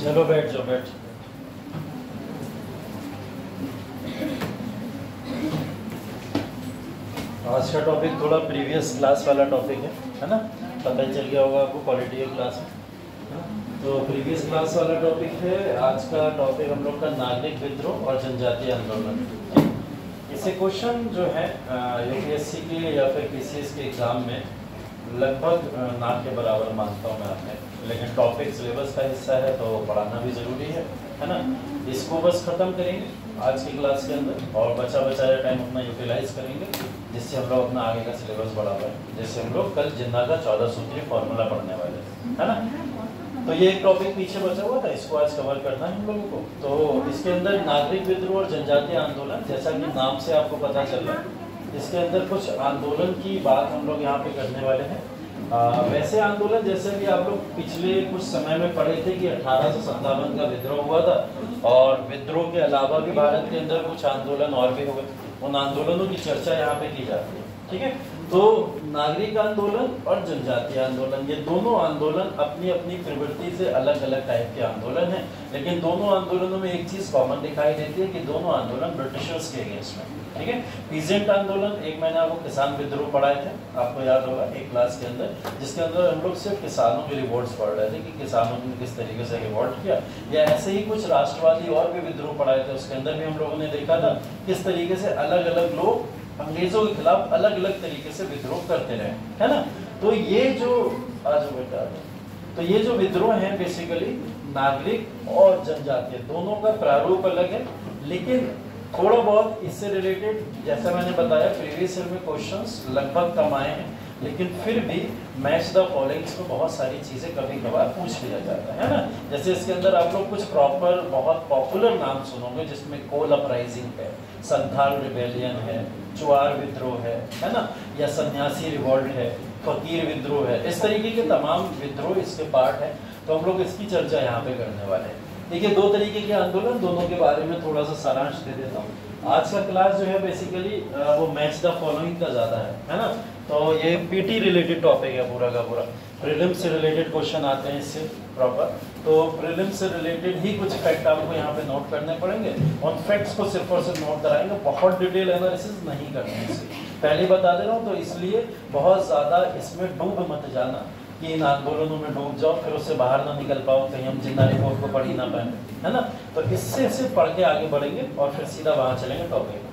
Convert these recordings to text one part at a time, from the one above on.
चलो बैठ जाओ बैठ। आज का टॉपिक थोड़ा प्रीवियस क्लास वाला टॉपिक है ना। पता ही चल गया होगा आपको क्वालिटी ऑफ क्लास में। तो प्रीवियस क्लास वाला टॉपिक है। आज का टॉपिक हम लोग का नागरिक विद्रोह और जनजातीय आंदोलन। इससे क्वेश्चन जो है यूपीएससी के या फिर पीसीएस के एग्जाम में लगभग ना के बराबर मानता हूँ मैं आपने, लेकिन टॉपिक सिलेबस का हिस्सा है तो पढ़ाना भी ज़रूरी है ना। इसको बस ख़त्म करेंगे आज की क्लास के अंदर और बचा बचाया टाइम अपना यूटिलाइज करेंगे, जिससे हम लोग अपना आगे का सिलेबस बढ़ा पाए। जैसे हम लोग कल जिन्ना का 14 सूत्रीय फॉर्मूला पढ़ने वाले है ना। तो ये एक टॉपिक पीछे बचा हुआ था, इसको आज कवर करना है हम लोगों को। तो इसके अंदर नागरिक विद्रोह और जनजातीय आंदोलन, जैसा कि नाम से आपको पता चल रहा है, इसके अंदर कुछ आंदोलन की बात हम लोग यहाँ पे करने वाले हैं। वैसे आंदोलन जैसे भी आप लोग पिछले कुछ समय में पढ़े थे कि 1857 का विद्रोह हुआ था, और विद्रोह के अलावा भी भारत के अंदर कुछ आंदोलन और भी हुए। उन आंदोलनों की चर्चा यहाँ पे की जाती है, ठीक है। तो नागरिक आंदोलन और जनजातीय आंदोलन, ये दोनों आंदोलन अपनी अपनी प्रवृत्ति से अलग अलग टाइप के आंदोलन हैं, लेकिन दोनों आंदोलनों में एक चीज कॉमन दिखाई देती है कि दोनों आंदोलन ब्रिटिशर्स के अगेंस्ट में, ठीक है। पीजेंट आंदोलन, एक मैंने आपको किसान विद्रोह पढ़ाए थे, आपको याद होगा एक क्लास के अंदर, जिसके अंदर हम लोग सिर्फ किसानों के रिवॉल्ट्स पढ़ रहे थे कि किसानों ने किस तरीके से रिवॉल्ट किया, या ऐसे ही कुछ राष्ट्रवादी और भी विद्रोह पढ़ाए थे। उसके अंदर भी हम लोगों ने देखा था किस तरीके से अलग अलग लोग अंग्रेजों के खिलाफ अलग अलग तरीके से विद्रोह करते रहे, है ना। तो ये जो तो ये जो विद्रोह है बेसिकली नागरिक और जनजातीय दोनों का प्रारूप अलग है, लेकिन थोड़ा बहुत इससे रिलेटेड, जैसा मैंने बताया प्रीवियस ईयर में क्वेश्चंस लगभग कम आए हैं, लेकिन फिर भी मैच द फॉलोइंग्स में बहुत सारी चीज़ें कभी कभार पूछ लिया जाता है ना। जैसे इसके अंदर आप लोग कुछ प्रॉपर बहुत पॉपुलर नाम सुनोगे, जिसमें कोल अपराइजिंग है, संथाल रिबेलियन है, चुआर विद्रोह है ना, या सन्यासी रिवॉल्ट है, फकीर विद्रोह है। इस तरीके के तमाम विद्रोह इसके पार्ट है। तो हम लोग इसकी चर्चा यहाँ पे करने वाले हैं। देखिए, दो तरीके के आंदोलन, दोनों के बारे में थोड़ा सा सारांश दे देता हूँ। आज का क्लास जो है बेसिकली वो मैच द फॉलोइंग का ज़्यादा है ना। तो ये पीटी रिलेटेड टॉपिक है पूरा का पूरा। प्रीलिम्स से रिलेटेड क्वेश्चन आते हैं इससे प्रॉपर, तो प्रीलिम्स से रिलेटेड ही कुछ फैक्ट आपको यहाँ पे नोट करने पड़ेंगे। उन फैक्ट्स को सिर्फ और सिर्फ नोट कराएंगे, बहुत डिटेल एनालिसिस नहीं करना है इसे, पहले बता दे रहा हूँ। तो इसलिए बहुत ज़्यादा इसमें डूब मत जाना कि इन आंदोलनों में डूब जाओ फिर उससे बाहर ना निकल पाओ, कहीं हम जिन्ना रिपोर्ट को पढ़ ही ना पाए, है ना। तो इससे सिर्फ पढ़ के आगे बढ़ेंगे और फिर सीधा वहाँ चलेंगे टॉपिक।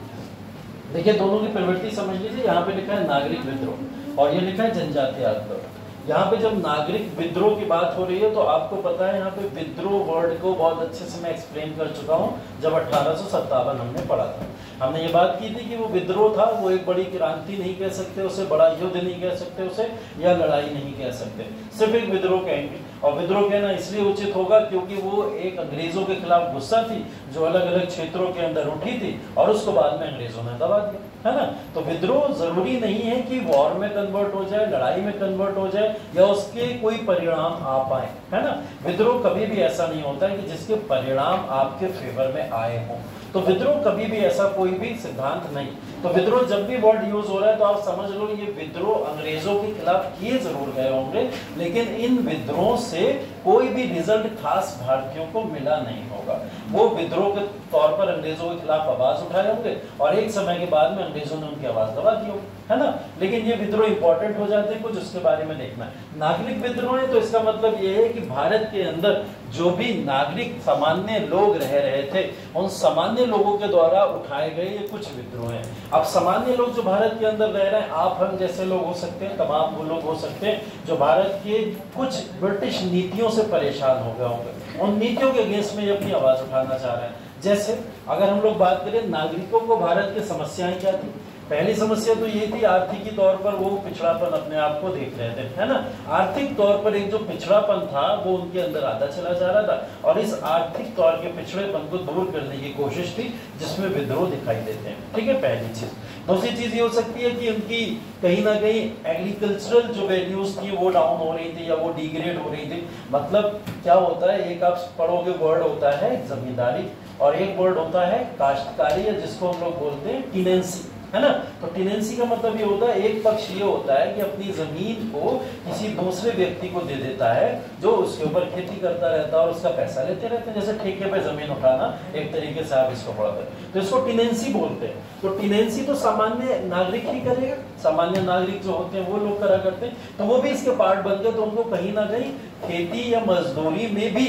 देखिए, दोनों की प्रवृत्ति समझ लीजिए। यहाँ पे लिखा है नागरिक विद्रोह और ये लिखा है जनजातीय आंदोलन। यहाँ पे जब नागरिक विद्रोह की बात हो रही है तो आपको पता है यहाँ पे विद्रोह वर्ड को बहुत अच्छे से मैं एक्सप्लेन कर चुका हूँ जब 1857 हमने पढ़ा था। हमने ये बात की थी कि वो विद्रोह था, वो एक बड़ी क्रांति नहीं कह सकते उसे, बड़ा युद्ध नहीं कह सकते उसे, या लड़ाई नहीं कह सकते, सिर्फ एक विद्रोह कहेंगे। और विद्रोह कहना इसलिए उचित होगा क्योंकि वो एक अंग्रेजों के खिलाफ गुस्सा थी जो अलग अलग क्षेत्रों के अंदर उठी थी और उसको बाद में अंग्रेजों ने दबा दिया, है ना। तो विद्रोह जरूरी नहीं है कि वॉर में कन्वर्ट हो जाए, लड़ाई में कन्वर्ट हो जाए, या उसके कोई परिणाम आ पाए, है ना। विद्रोह कभी भी ऐसा नहीं होता है कि जिसके परिणाम आपके फेवर में आए हों। तो विद्रोह कभी भी ऐसा कोई भी सिद्धांत नहीं। तो विद्रोह जब भी वर्ड यूज हो रहा है तो आप समझ लो ये विद्रोह अंग्रेजों के खिलाफ किए जरूर गए होंगे, लेकिन इन विद्रोह से कोई भी रिजल्ट खास भारतीयों को मिला नहीं होगा। वो विद्रोह के तौर पर अंग्रेजों के खिलाफ आवाज उठाए होंगे और एक समय के बाद में अंग्रेजों ने उनकी आवाज दबा दी होगी, है ना। लेकिन ये विद्रोह इंपॉर्टेंट हो जाते हैं कुछ, उसके बारे में देखना है। नागरिक विद्रोह है तो इसका मतलब ये है कि भारत के अंदर जो भी नागरिक सामान्य लोग रह रहे थे, उन सामान्य लोगों के द्वारा उठाए गए ये कुछ विद्रोह हैं। अब सामान्य लोग जो भारत के अंदर रह रहे हैं, आप हम जैसे लोग हो सकते हैं, तमाम वो लोग हो सकते हैं जो भारत के कुछ ब्रिटिश नीतियों से परेशान हो गए होंगे। उन नीतियों के अगेंस्ट में अपनी आवाज उठाना चाह रहे हैं। जैसे अगर हम लोग बात करें नागरिकों को भारत की समस्याएं क्या थी, पहली समस्या तो ये थी आर्थिक तौर पर वो पिछड़ापन अपने आप को देख रहे थे, है ना। आर्थिक तौर पर एक जो पिछड़ापन था वो उनके अंदर आता चला जा रहा था और इस आर्थिक तौर के पिछड़ेपन को दूर करने की कोशिश थी, जिसमें विद्रोह दिखाई देते हैं, ठीक है, पहली चीज। दूसरी चीज ये हो सकती है कि उनकी कहीं ना कहीं एग्रीकल्चरल जो वैल्यूज थी वो डाउन हो रही थी या वो डिग्रेड हो रही थी। मतलब क्या होता है, एक आप पढ़ोगे वर्ड होता है जमींदारी और एक वर्ड होता है काश्तकारी, या जिसको हम लोग बोलते हैं टीनेंसी, है ना। तो टेनेंसी का मतलब ये होता है, एक पक्ष ये होता है कि अपनी जमीन को किसी दूसरे व्यक्ति को दे देता है जो उसके ऊपर खेती करता रहता है और उसका पैसा लेते रहते हैं, जैसे ठेके पे जमीन उठाना, एक तरीके से आप इसको पढ़ते हैं, तो इसको टेनेंसी बोलते हैं। तो टेनेंसी तो सामान्य नागरिक ही करेगा, सामान्य नागरिक जो होते हैं वो लोग करा करते हैं, तो वो भी इसके पार्ट बन गए। तो उनको कहीं ना कहीं खेती या मजदूरी में भी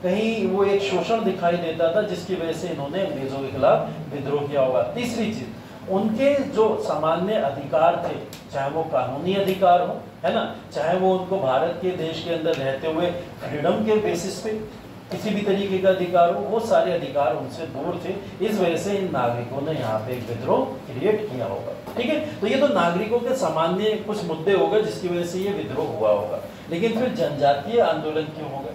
कहीं वो एक शोषण दिखाई देता था, जिसकी वजह से इन्होंने अंग्रेजों के खिलाफ विद्रोह किया होगा। तीसरी चीज, उनके जो सामान्य अधिकार थे, चाहे वो कानूनी अधिकार हो, है ना, चाहे वो उनको भारत के देश के अंदर रहते हुए फ्रीडम के बेसिस पे किसी भी तरीके का अधिकार हो, वो सारे अधिकार उनसे दूर थे। इस वजह से इन नागरिकों ने यहाँ पे एक विद्रोह क्रिएट किया होगा। ठीक है, तो ये तो नागरिकों के सामान्य कुछ मुद्दे हो गए जिसकी वजह से ये विद्रोह हुआ होगा। लेकिन फिर जनजातीय आंदोलन क्यों हो गए?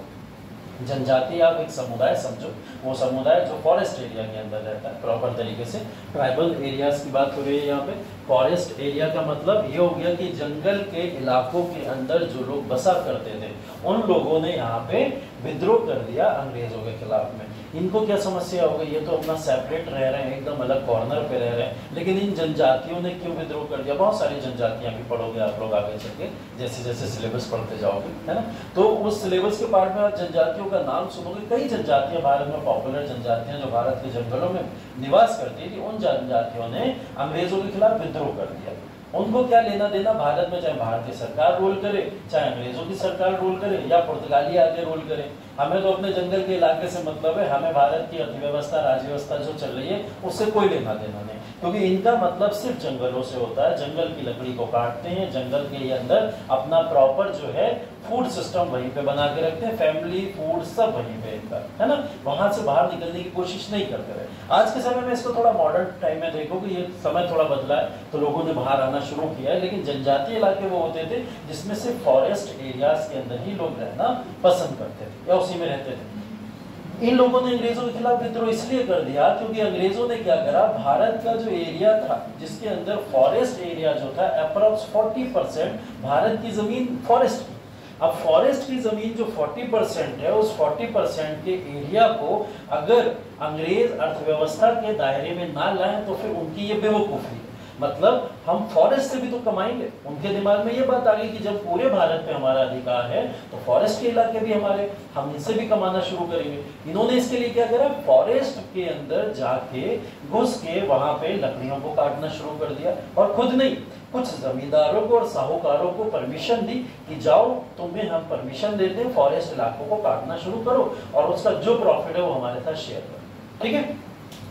जनजाति आप एक समुदाय समझो, वो समुदाय जो फॉरेस्ट एरिया के अंदर रहता है प्रॉपर तरीके से। ट्राइबल एरियाज की बात हो रही है यहाँ पे। फॉरेस्ट एरिया का मतलब ये हो गया कि जंगल के इलाकों के अंदर जो लोग बसा करते थे, उन लोगों ने यहाँ पे विद्रोह कर दिया अंग्रेजों के खिलाफ में। इनको क्या समस्या हो गई? ये तो अपना सेपरेट रह रहे हैं, एकदम अलग कॉर्नर पे रह रहे हैं, लेकिन इन जनजातियों ने क्यों विद्रोह कर दिया? बहुत सारी जनजातियां भी पढ़ोगे आप लोग आगे चल के, जैसे जैसे सिलेबस पढ़ते जाओगे, है ना। तो उस सिलेबस के पार्ट में आप जनजातियों का नाम सुनोगे। कई जनजातियां भारत में पॉपुलर जनजातियां जो भारत के जंगलों में निवास करती थी, उन जनजातियों ने अंग्रेजों के खिलाफ विद्रोह कर दिया। उनको क्या लेना देना भारत में, चाहे भारतीय सरकार रूल करे, चाहे अंग्रेजों की सरकार रूल करे, या पुर्तगाली आके रूल करे, हमें तो अपने जंगल के इलाके से मतलब है। हमें भारत की अर्थव्यवस्था, राज्य व्यवस्था जो चल रही है उससे कोई लेना देना नहीं, क्योंकि इनका मतलब सिर्फ जंगलों से होता है। जंगल की लकड़ी को काटते हैं, जंगल के अंदर अपना प्रॉपर जो है फूड सिस्टम वहीं पे बना के रखते हैं, फैमिली फूड सब वहीं पे इनका, है ना। वहां से बाहर निकलने की कोशिश नहीं करते रहे। आज के समय में इसको थोड़ा मॉडर्न टाइम में देखो कि ये समय थोड़ा बदला है, तो लोगों ने बाहर आना शुरू किया है, लेकिन जनजातीय इलाके वो होते थे जिसमें सिर्फ फॉरेस्ट एरियाज के अंदर ही लोग रहना पसंद करते थे या उसी में रहते थे। इन लोगों ने अंग्रेजों के खिलाफ विद्रोह इसलिए कर दिया क्योंकि अंग्रेजों ने क्या करा, भारत का जो एरिया था जिसके अंदर फॉरेस्ट एरिया जो था अप्रॉक्स 40% भारत की जमीन फॉरेस्ट की। अब फॉरेस्ट की जमीन जो 40% है, उस 40% के एरिया को अगर अंग्रेज अर्थव्यवस्था के दायरे में ना लाए तो फिर उनकी ये बेवकूफी है। मतलब हम फॉरेस्ट से भी तो कमाएंगे। उनके दिमाग में ये बात आ गई कि जब पूरे भारत पे हमारा अधिकार है तो फॉरेस्ट के इलाके भी हमारे, हम इनसे भी कमाना शुरू करेंगे। इन्होंने इसके लिए क्या करा, फॉरेस्ट के अंदर जाके घुस के वहां पे लकड़ियों को काटना शुरू कर दिया, और खुद नहीं, कुछ जमींदारों को और साहूकारों को परमिशन दी कि जाओ तुम्हें हम परमिशन देते हैं, फॉरेस्ट इलाकों को काटना शुरू करो और उसका जो प्रॉफिट है वो हमारे साथ शेयर करो। ठीक है,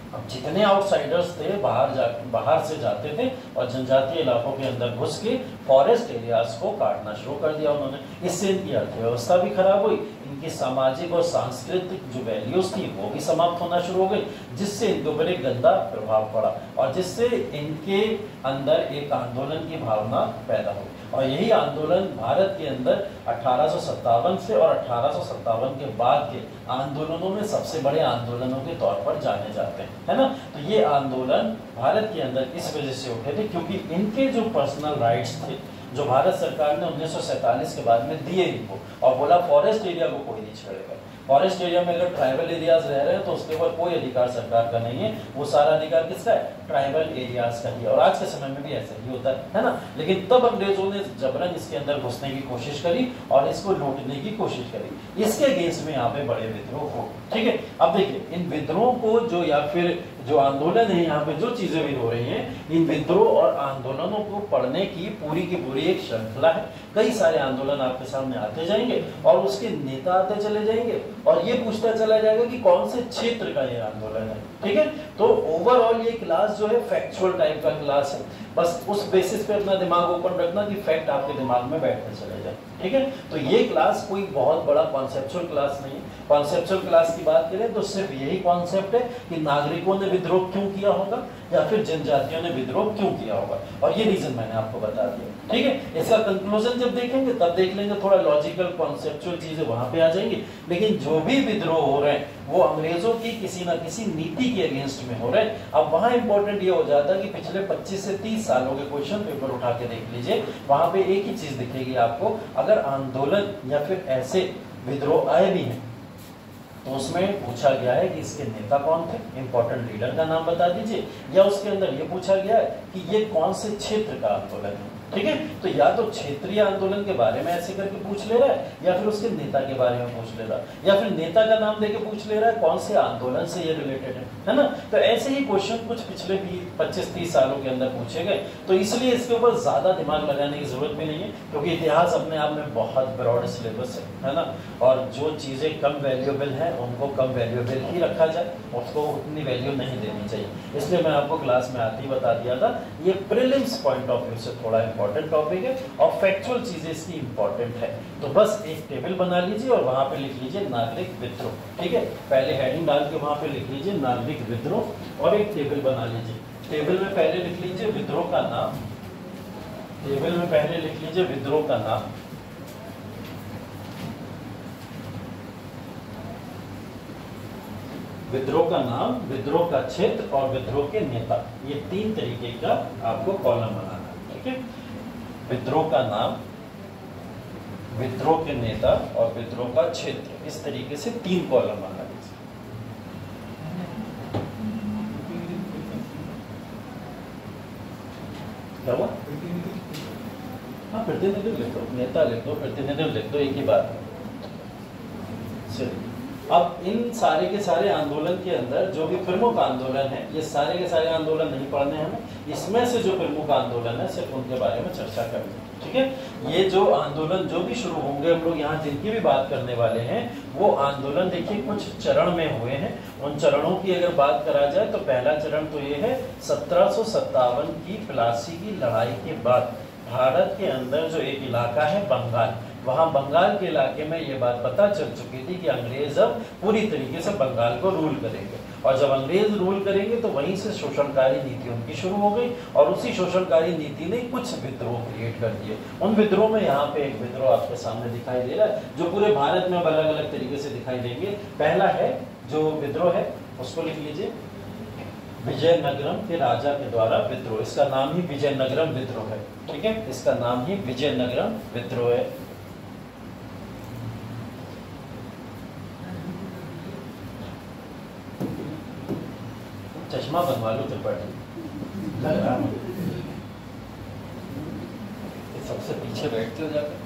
अब जितने आउटसाइडर्स थे बाहर से जाते थे और जनजातीय इलाकों के अंदर घुस के फॉरेस्ट एरियाज को काटना शुरू कर दिया उन्होंने। इससे इनकी अर्थव्यवस्था भी खराब हुई, इनकी सामाजिक और सांस्कृतिक जो वैल्यूज थी वो भी समाप्त होना शुरू हो गई, जिससे इनके ऊपर एक गंदा प्रभाव पड़ा और जिससे इनके अंदर एक आंदोलन की भावना पैदा हुई। और यही आंदोलन भारत के अंदर 1857 से और 1857 के बाद के आंदोलनों में सबसे बड़े आंदोलनों के तौर पर जाने जाते हैं, है ना। तो ये आंदोलन भारत के अंदर इस वजह से उठे थे क्योंकि इनके जो पर्सनल राइट्स थे, जो भारत सरकार ने 1947 के बाद में दिए इनको, और बोला फॉरेस्ट एरिया को कोई नहीं छेड़ेगा। फॉरेस्ट एरिया में अगर ट्राइबल एरियाज रह रहे हैं तो उसके ऊपर कोई अधिकार सरकार का नहीं है, वो सारा अधिकार किसका है, ट्राइबल एरियाज का ही है। और आज के समय में भी ऐसा ही होता है ना। लेकिन तब अंग्रेजों ने जबरन इसके अंदर घुसने की कोशिश करी और इसको लूटने की कोशिश करी। इसके अगेंस्ट में यहाँ पे बड़े विद्रोह हो। ठीक है, अब देखिए इन विद्रोह को जो या फिर जो आंदोलन है, यहाँ पे जो चीजें भी हो रही हैं, इन विद्रोह और आंदोलनों को पढ़ने की पूरी एक श्रृंखला है। कई सारे आंदोलन आपके सामने आते जाएंगे और उसके नेता आते चले जाएंगे और ये पूछता चला जाएगा कि कौन से क्षेत्र का ये आंदोलन है। ठीक है, तो ओवरऑल ये क्लास जो है फैक्चुअल टाइप का क्लास है। बस उस बेसिस पे अपना दिमाग ओपन रखना कि फैक्ट आपके दिमाग में बैठते चले जाए। ठीक है, तो ये क्लास कोई बहुत बड़ा कॉन्सेप्चुअल क्लास नहीं है। कॉन्सेप्चुअल क्लास की बात करें तो सिर्फ यही कॉन्सेप्ट है कि नागरिकों ने विद्रोह क्यों किया होगा या फिर जनजातियों ने विद्रोह क्यों किया होगा, और ये रीजन मैंने आपको बता दिया। ठीक है, इसका कंक्लूजन जब देखेंगे तब देख लेंगे, थोड़ा लॉजिकल कॉन्सेप्चुअल चीजें वहां पे आ जाएंगी। लेकिन जो भी विद्रोह हो रहे हैं वो अंग्रेजों की किसी ना किसी नीति के अगेंस्ट में हो रहे हैं। अब वहां इंपॉर्टेंट ये हो जाता है कि पिछले 25 से 30 सालों के क्वेश्चन पेपर उठा के देख लीजिए, वहां पे एक ही चीज दिखेगी आपको, अगर आंदोलन या फिर ऐसे विद्रोह आए भी हैं तो उसमें पूछा गया है कि इसके नेता कौन थे, इंपॉर्टेंट लीडर का नाम बता दीजिए, या उसके अंदर ये पूछा गया है कि ये कौन से क्षेत्र का आंदोलन है। ठीक है, तो या तो क्षेत्रीय आंदोलन के बारे में ऐसे करके पूछ ले रहा है, या फिर उसके नेता के बारे में पूछ ले रहा है, या फिर नेता का नाम देके पूछ ले रहा है कौन से आंदोलन से ये रिलेटेड है ना। तो ऐसे ही क्वेश्चन कुछ पिछले 25-30 सालों के अंदर पूछे गए, तो इसलिए इसके ऊपर ज्यादा दिमाग लगाने की जरूरत भी नहीं है, क्योंकि इतिहास अपने आप में बहुत ब्रॉड सिलेबस है ना। और जो चीजें कम वैल्यूएबल है उनको कम वैल्यूएबल ही रखा जाए, उसको उतनी वैल्यू नहीं देनी चाहिए। इसलिए मैं आपको क्लास में आते ही बता दिया था, ये प्रीलिम्स पॉइंट ऑफ व्यू से थोड़ा इंपॉर्टेंट टॉपिक है और फैक्चुअल चीजें इसकी इंपॉर्टेंट है। तो बस एक टेबल बना लीजिए और वहां पे लिख लीजिए नागरिक विद्रोह। ठीक है, पहले हेडिंग डाल के वहां पे लिख लीजिए नागरिक विद्रोह और एक टेबल बना लीजिए। टेबल में पहले लिख लीजिए विद्रोह का नाम, टेबल में पहले लिख लीजिए विद्रोह का नाम, विद्रोह का नाम, विद्रोह का क्षेत्र और विद्रोह के नेता। ये 3 तरीके का आपको कॉलम बनाना है। ठीक है, विद्रोह का नाम, विद्रोह के नेता और विद्रोह का क्षेत्र, इस तरीके से 3 कॉलम बना लीजिए। क्या हुआ? हाँ, प्रतिनिधित्व लिख दो, नेता लिख दो, प्रतिनिधित्व लिख दो, एक ही बात है। चलिए, अब इन सारे के सारे आंदोलन के अंदर जो भी प्रमुख आंदोलन है, ये सारे के सारे आंदोलन नहीं पढ़ने हमें, इसमें से जो प्रमुख आंदोलन है सिर्फ उनके बारे में चर्चा करनी। ठीक है, ये जो आंदोलन जो भी शुरू होंगे हम लोग यहाँ जिनकी भी बात करने वाले हैं, वो आंदोलन देखिए कुछ चरण में हुए हैं। उन चरणों की अगर बात करा जाए तो पहला चरण तो ये है 1757 की प्लासी की लड़ाई के बाद भारत के अंदर जो एक इलाका है बंगाल, वहां बंगाल के इलाके में ये बात पता चल चुकी थी कि अंग्रेज अब पूरी तरीके से बंगाल को रूल करेंगे, और जब अंग्रेज रूल करेंगे तो वहीं से शोषणकारी नीति उनकी शुरू हो गई, और उसी शोषणकारी नीति ने कुछ विद्रोह क्रिएट कर दिए। उन विद्रोह में यहाँ पे एक विद्रोह आपके सामने दिखाई दे रहा है, जो पूरे भारत में अलग अलग तरीके से दिखाई देंगे। पहला है जो विद्रोह है उसको लिख लीजिए, विजयनगरम के राजा के द्वारा विद्रोह, इसका नाम ही विजयनगरम विद्रोह है। ठीक है, इसका नाम ही विजयनगरम विद्रोह है। चश्मा बनवा लो त्रिपाठी, लग रहा है सबसे पीछे बैठते हो जाकर,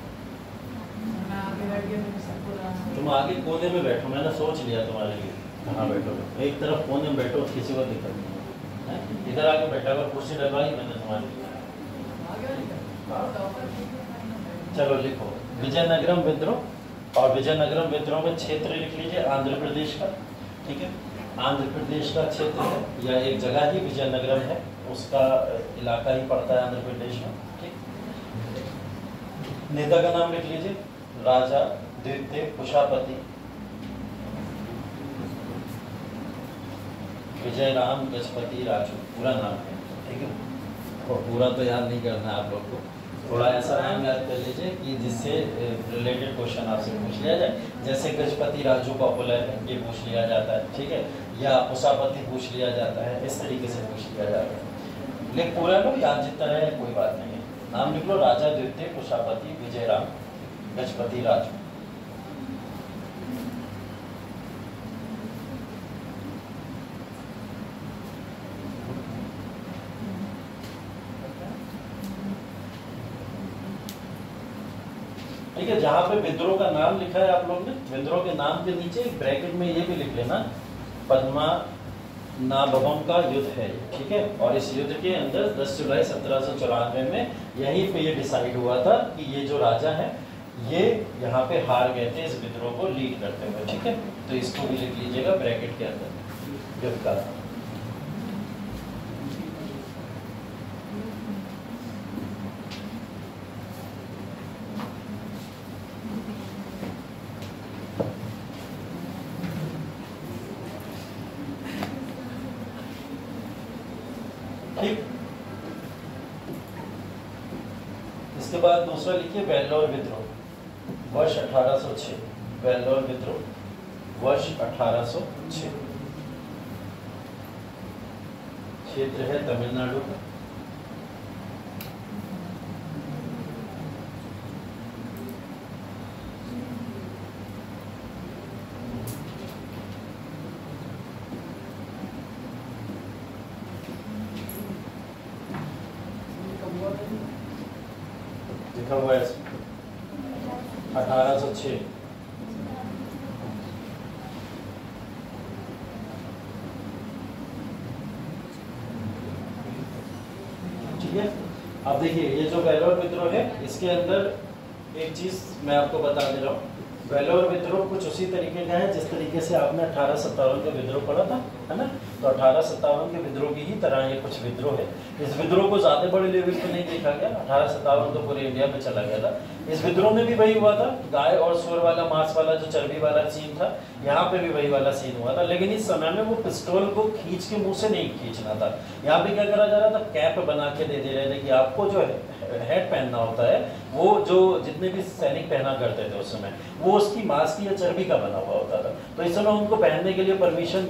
तुम आगे कोने में बैठो, मैंने सोच लिया तुम्हारे लिए कहाँ बैठोगे। एक तरफ कोने में बैठो, किसी को दिक्कत नहीं है, इधर आके बैठा हुआ कुर्सी डलवाई मैंने तुम्हारे लिए। चलो लिखो विजयनगरम विद्रोह, और विजयनगरम विद्रोह में क्षेत्र लिख लीजिए आंध्र प्रदेश का। ठीक है, आंध्र प्रदेश का क्षेत्र है, या एक जगह ही विजयनगरम है, उसका इलाका ही पड़ता है आंध्र प्रदेश में। ठीक, नेता का नाम लिख लीजिए राजा द्वितीय कुशापति विजयराम गजपति राजू, पूरा नाम है। ठीक है, और पूरा तो याद नहीं करना है आप लोग को, थोड़ा ऐसा नाम याद कर लीजिए कि जिससे रिलेटेड क्वेश्चन आपसे पूछ लिया जाए। जैसे गजपति राजू पॉपुलर है, ये पूछ लिया जाता है। ठीक है, या कुशापति पूछ लिया जाता है, इस तरीके से पूछ लिया जाता है। लेकिन पूरा लो, याद जितना है कोई बात नहीं है। नाम लिख लो राजा द्वितीय कुशापति विजयराम गजपति राजू। ठीक है, जहां पे विद्रोह का नाम लिखा है आप लोग ने, विद्रोह के नाम के नीचे एक ब्रैकेट में ये भी लिख लेना पद्मनाभम का युद्ध है। ठीक है, और इस युद्ध के अंदर 10 जुलाई 1794 में यहीं पे ये डिसाइड हुआ था कि ये जो राजा है ये यहाँ पे हार गए थे इस विद्रोह को लीड करते हुए। ठीक है, तो इसको भी लिख लीजिएगा ब्रैकेट के अंदर युद्ध का। इसके बाद दूसरा लिखिए वेल्लोर विद्रोह, वर्ष 1806। वेल्लोर विद्रोह वर्ष 1806, क्षेत्र है तमिलनाडु का। कब हुआ इसमें? 1806। ठीक है, अब देखिए ये जो वेलोर विद्रोह है इसके अंदर एक चीज मैं आपको बता दे रहा हूँ। वेलोर विद्रोह कुछ उसी तरीके का है जिस तरीके से आपने 1857 का विद्रोह पढ़ा था, है ना। तो 1857 के विद्रोह की ही तरह ये कुछ विद्रोह है। इस विद्रोह को ज्यादा बड़े लेवल पे नहीं देखा गया। 1857 तो पूरे इंडिया में चला गया था। इस विद्रोह में भी वही हुआ था, गाय और सुअर वाला, मांस वाला, जो चर्बी वाला सीन था, यहाँ पे भी वही वाला सीन हुआ था। लेकिन इस समय में वो पिस्टल को खींच के मुंह से नहीं खींचना था। यहाँ पे क्या करा जा रहा था, कैप बना के दे रहे थे कि आपको जो है हेड पहनना होता है, वो जो जितने भी सैनिक पहना करते थे उस समय, वो उसकी मांस की या चर्बी का बना हुआ होता था। तो इस समय उनको पहनने के लिए परमिशन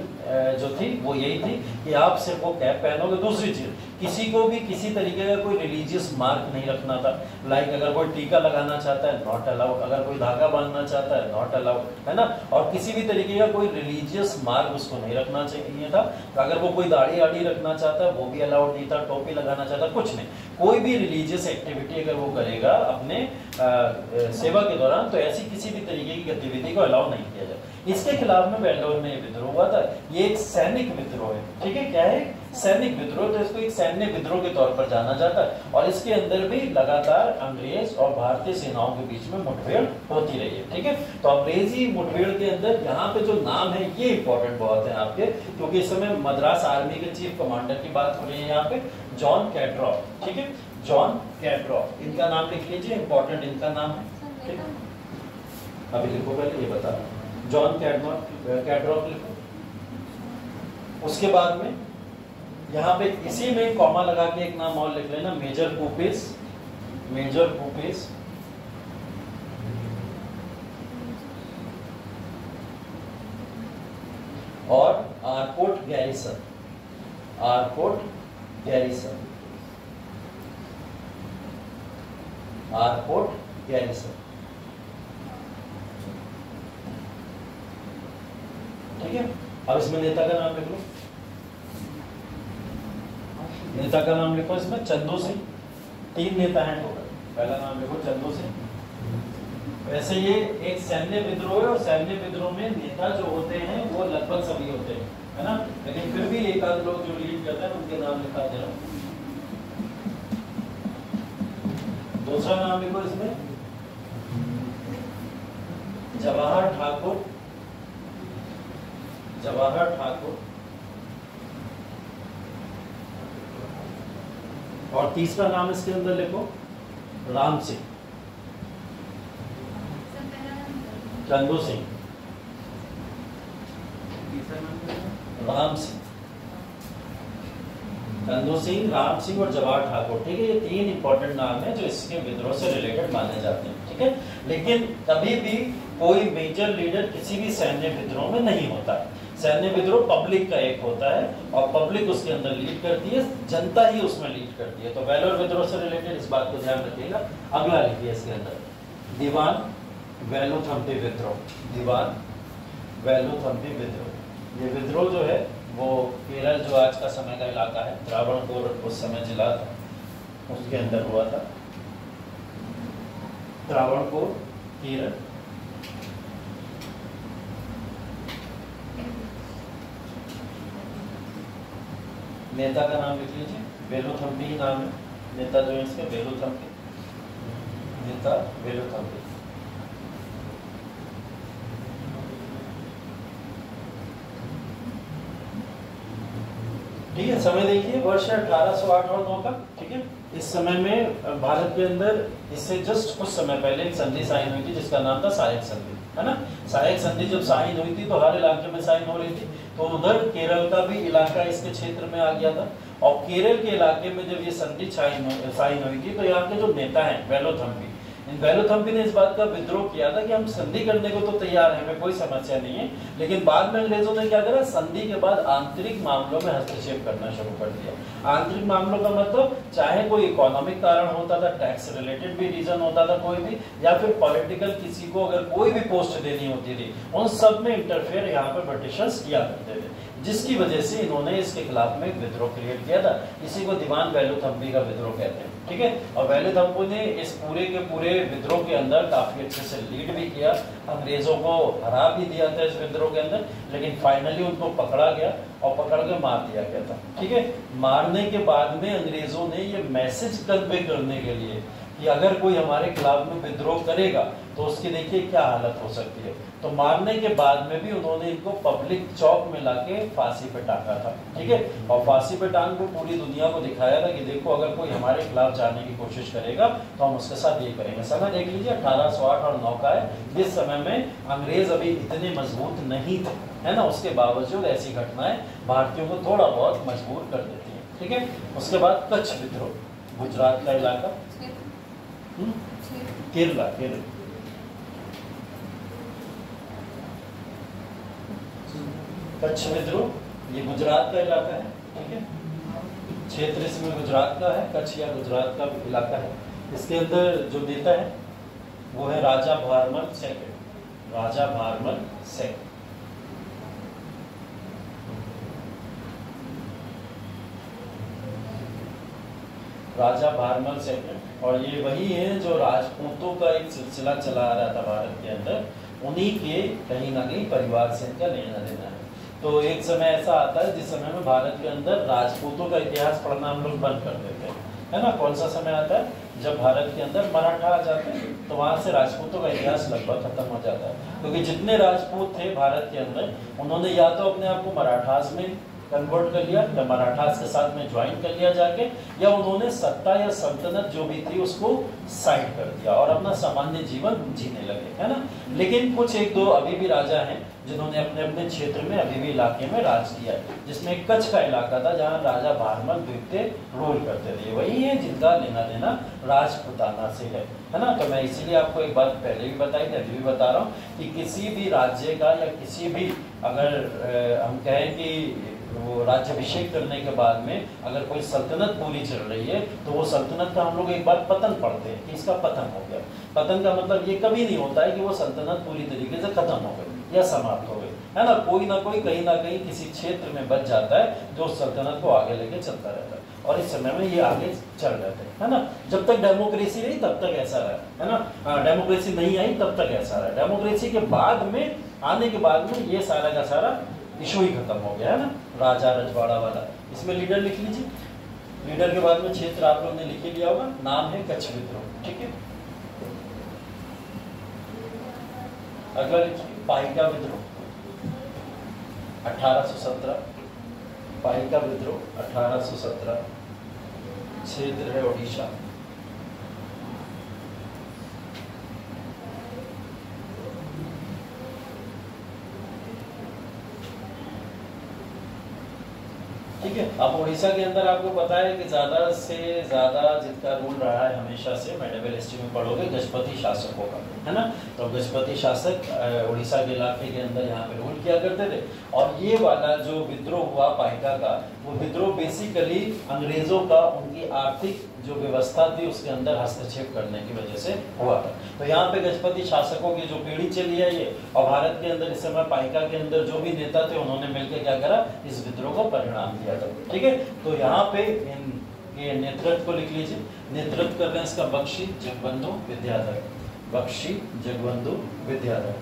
जो थी वो यही थी कि आप सिर्फ वो कैप पहनोगे। दूसरी चीज, किसी को भी किसी तरीके का कोई रिलीजियस मार्क नहीं रखना था। लाइक अगर कोई टीका लगाना चाहता है, नॉट अलाउड। अगर कोई धागा बांधना चाहता है, नॉट अलाउड, है ना। और किसी भी तरीके का कोई रिलीजियस मार्क उसको नहीं रखना चाहिए था। अगर वो कोई दाढ़ी आड़ी रखना चाहता है वो भी अलाउड नहीं था। टोपी लगाना चाहता, कुछ नहीं। कोई भी रिलीजियस एक्टिविटी अगर वो करेगा अपने सेवा के दौरान, तो ऐसी किसी भी तरीके की गतिविधि को अलाउ नहीं किया जाए। इसके खिलाफ में वेल्डोर में विद्रोह हुआ था। ये एक सैनिक विद्रोह है, ठीक है। क्या है? सैनिक विद्रोह। तो इसको एक सैन्य विद्रोह के तौर पर जाना जाता है। और इसके अंदर भी लगातार अंग्रेज और भारतीय सेनाओं के बीच में मुठभेड़ होती रही है, ठीक है। तो अंग्रेजी मुठभेड़ के अंदर यहाँ पे जो नाम है ये इंपॉर्टेंट बहुत है आपके, क्योंकि इस समय मद्रास आर्मी के चीफ कमांडर की बात हो रही है यहाँ पे, जॉन कैड्रॉफ, ठीक है। जॉन कैड्रॉफ, इनका नाम लिख लीजिए, इंपॉर्टेंट इनका नाम है, ठीक है। अभी लिखो, पहले ये बता, जॉन कैड्रॉफ लिखो। उसके बाद में यहाँ पे इसी में कॉमा लगा के एक नाम और लिख लेना, मेजर पुपिस, मेजर पुपिस। और Arcot garrison, Arcot garrison, Arcot garrison, ठीक है। अब इसमें नेता का नाम लिख लो, नेता का नाम लिखो इसमें, चंदू सिंह। 3 नेता हैं टोटल। पहला नाम लिखो चंदू सिंह। वैसे ये एक सैन्य विद्रोह है और सैन्य विद्रोह में नेता जो होते हैं वो लगभग सभी होते हैं, है ना। लेकिन फिर भी एक आध लोग जो लीड करते हैं उनके नाम लिखा दे रहा हूं। दूसरा नाम लिखो इसमें, जवाहर ठाकुर, जवाहर ठाकुर। और तीसरा नाम इसके अंदर लिखो, राम सिंह, चंदू सिंह, राम सिंह, चंदू सिंह, राम सिंह और जवाहर ठाकुर, ठीक है। ये 3 इंपॉर्टेंट नाम है जो इसके विद्रोह से रिलेटेड माने जाते हैं, ठीक है। लेकिन कभी भी कोई मेजर लीडर किसी भी सैन्य विद्रोह में नहीं होता है। सैन्य विद्रोह पब्लिक का एक होता है और पब्लिक उसके अंदर लीड करती है, जनता ही उसमें लीड करती है। तो वेलोर विद्रोह से रिलेटेड इस बात को ध्यान रखिएगा। अगला लिखिए इसके अंदर, दीवान वेलुथम्पी विद्रोह, दीवान वेलुथम्पी विद्रोह। ये विद्रोह जो है वो केरल, जो आज का समय का इलाका है, त्रावणकोर उस समय जिला था, उसके अंदर हुआ था। त्रावणकोर, केरल। नेता का नाम लिख लीजिए, वेलुथम्पी ही नाम है। नेता जो है इसके वेलुथम्पी, नेता वेलुथम्पी। ठीक है। समय देखिए, वर्ष 1808 और 9 का, ठीक है। इस समय में भारत के अंदर इससे जस्ट कुछ समय पहले एक संधि साइन हुई थी जिसका नाम था सहायक संधि, है ना। सहायक संधि जब साइन हुई थी तो हर इलाके में साइन हो रही थी। तो उधर केरल का भी इलाका इसके क्षेत्र में आ गया था। और केरल के इलाके में जब ये संधि साइन हुई थी तो यहाँ के जो नेता हैं वेलुथम्पी, वेलुथम्पी ने इस बात का विद्रोह किया था कि हम संधि करने को तो तैयार हैं, हमें कोई समस्या नहीं है। लेकिन बाद में अंग्रेजों ने क्या करा, संधि के बाद आंतरिक मामलों में हस्तक्षेप करना शुरू कर दिया। आंतरिक मामलों का मतलब चाहे कोई इकोनॉमिक कारण होता था, टैक्स रिलेटेड भी रीजन होता था कोई भी, या फिर पॉलिटिकल, किसी को अगर कोई भी पोस्ट देनी होती थी, उन सब में इंटरफेयर यहाँ पर ब्रिटिशर्स किया करते थे। जिसकी वजह से इन्होंने इसके खिलाफ में एक विद्रोह क्रिएट किया था। इसी को दीवान वेलुथम्पी का विद्रोह कहते हैं, ठीक है। और वेलुथम्पी ने इस पूरे के पूरे विद्रोह के अंदर काफी अच्छे से लीड भी किया, अंग्रेजों को हरा भी दिया था इस विद्रोह के अंदर, लेकिन फाइनली उनको पकड़ा गया और पकड़ के मार दिया गया था, ठीक है। मारने के बाद में अंग्रेजों ने ये मैसेज कन्वे करने के लिए कि अगर कोई हमारे खिलाफ में विद्रोह करेगा तो उसकी देखिए क्या हालत हो सकती है, तो मारने के बाद में भी उन्होंने इनको पब्लिक चौक में लाके फांसी पे टांगा था, ठीक है। और फांसी पे टांग को पूरी दुनिया को दिखाया था कि देखो अगर कोई हमारे खिलाफ जाने की कोशिश करेगा तो हम उसके साथ ये करेंगे। समय देख लीजिए 1808 और 9 का है, जिस समय में अंग्रेज अभी इतने मजबूत नहीं थे, है ना, उसके बावजूद ऐसी घटनाएं भारतीयों को थोड़ा बहुत मजबूर कर देती है, ठीक है। उसके बाद कच्छ विद्रोह, गुजरात का इलाका, केरला, कच्छ विद्रोह ये गुजरात का इलाका है, ठीक है। क्षेत्र इसमें गुजरात का है, कच्छ या गुजरात का इलाका है। इसके अंदर जो नेता है वो है राजा भारमल सेकंड, राजा भारमल सेकंड। राजा भारमल सेकंड, और ये वही है जो राजपूतों का एक सिलसिला चला आ रहा था भारत के अंदर, उन्हीं के कहीं ना कहीं परिवार से इनका लेना देना है। तो एक समय ऐसा आता है जिस समय में भारत के अंदर राजपूतों का इतिहास पढ़ना हम लोग बंद कर देते हैं, है ना। कौन सा समय आता है? जब भारत के अंदर मराठा आ जाते हैं, तो वहां से राजपूतों का इतिहास लगभग खत्म हो जाता है, क्योंकि जितने राजपूत थे भारत के अंदर उन्होंने या तो अपने आप को मराठास में कन्वर्ट कर लिया या मराठास के साथ में ज्वाइन कर लिया जाके, या उन्होंने सत्ता या सल्तनत जो भी थी उसको साइड कर दिया और अपना सामान्य जीवन जीने लगे, है ना। लेकिन कुछ एक दो अभी भी राजा हैं जिन्होंने अपने अपने क्षेत्र में अभी भी इलाके में राज किया, जिसमें कच्छ का इलाका था जहां राजा भारमल द्वितीय रूल करते थे। वही है जिनका लेना देना राजपुताना से है ना। तो मैं इसीलिए आपको एक बात पहले भी बताई थी, अभी भी बता रहा हूँ कि किसी भी राज्य का या किसी भी अगर हम कहें कि वो राज्याभिषेक करने के बाद में अगर कोई सल्तनत पूरी चल रही है तो वो सल्तनत का हम लोग एक बार पतन पढ़ते हैं कि इसका पतन हो गया। पतन का मतलब ये कभी नहीं होता है कि वो सल्तनत पूरी तरीके से खत्म हो गई या समाप्त हो गई, है ना। कोई ना कोई कहीं ना कहीं किसी क्षेत्र में बच जाता है जो सल्तनत को आगे लेके चलता रहता है, और इस समय में ये आगे चल रहे थे, है ना। जब तक डेमोक्रेसी रही तब तक ऐसा रहा, है ना। डेमोक्रेसी नहीं आई तब तक ऐसा रहा। डेमोक्रेसी के बाद में आने के बाद में ये सारा का सारा इशू ही खत्म हो गया, है ना, राजा रजवाड़ा वाला। इसमें लीडर लिख लीजिए, लीडर के बाद में क्षेत्र आप लोगों ने लिख लिया होगा, नाम है कच्छ विद्रोह, ठीक है। अगला लिखिए पाइका विद्रोह 1817, पाइका विद्रोह 1817, क्षेत्र है ओडिशा। ठीक है। अब उड़ीसा के अंदर आपको पता है कि ज्यादा से ज्यादा जिनका रूल रहा है हमेशा से, मेडिवल हिस्ट्री में पढ़ोगे, गजपति शासकों का, है ना। तो गजपति शासक उड़ीसा के इलाके के अंदर यहाँ पे रूल किया करते थे। और ये वाला जो विद्रोह हुआ पाइका का, वो विद्रोह बेसिकली अंग्रेजों का उनकी आर्थिक जो व्यवस्था थी उसके अंदर हस्तक्षेप करने की वजह से हुआ था। तो यहाँ पे गजपति शासकों की जो पीढ़ी चली है ये, और भारत के अंदर इस समय पाइका के अंदर जो भी नेता थे उन्होंने मिलकर क्या करा, इस विद्रोह को परिणाम दिया था, ठीक है। तो यहाँ पे ये नेतृत्व को लिख लीजिए, नेतृत्व कर रहे हैं इसका बख्शी जगबंधु विद्याधर, बख्शी जगबंधु विद्याधर।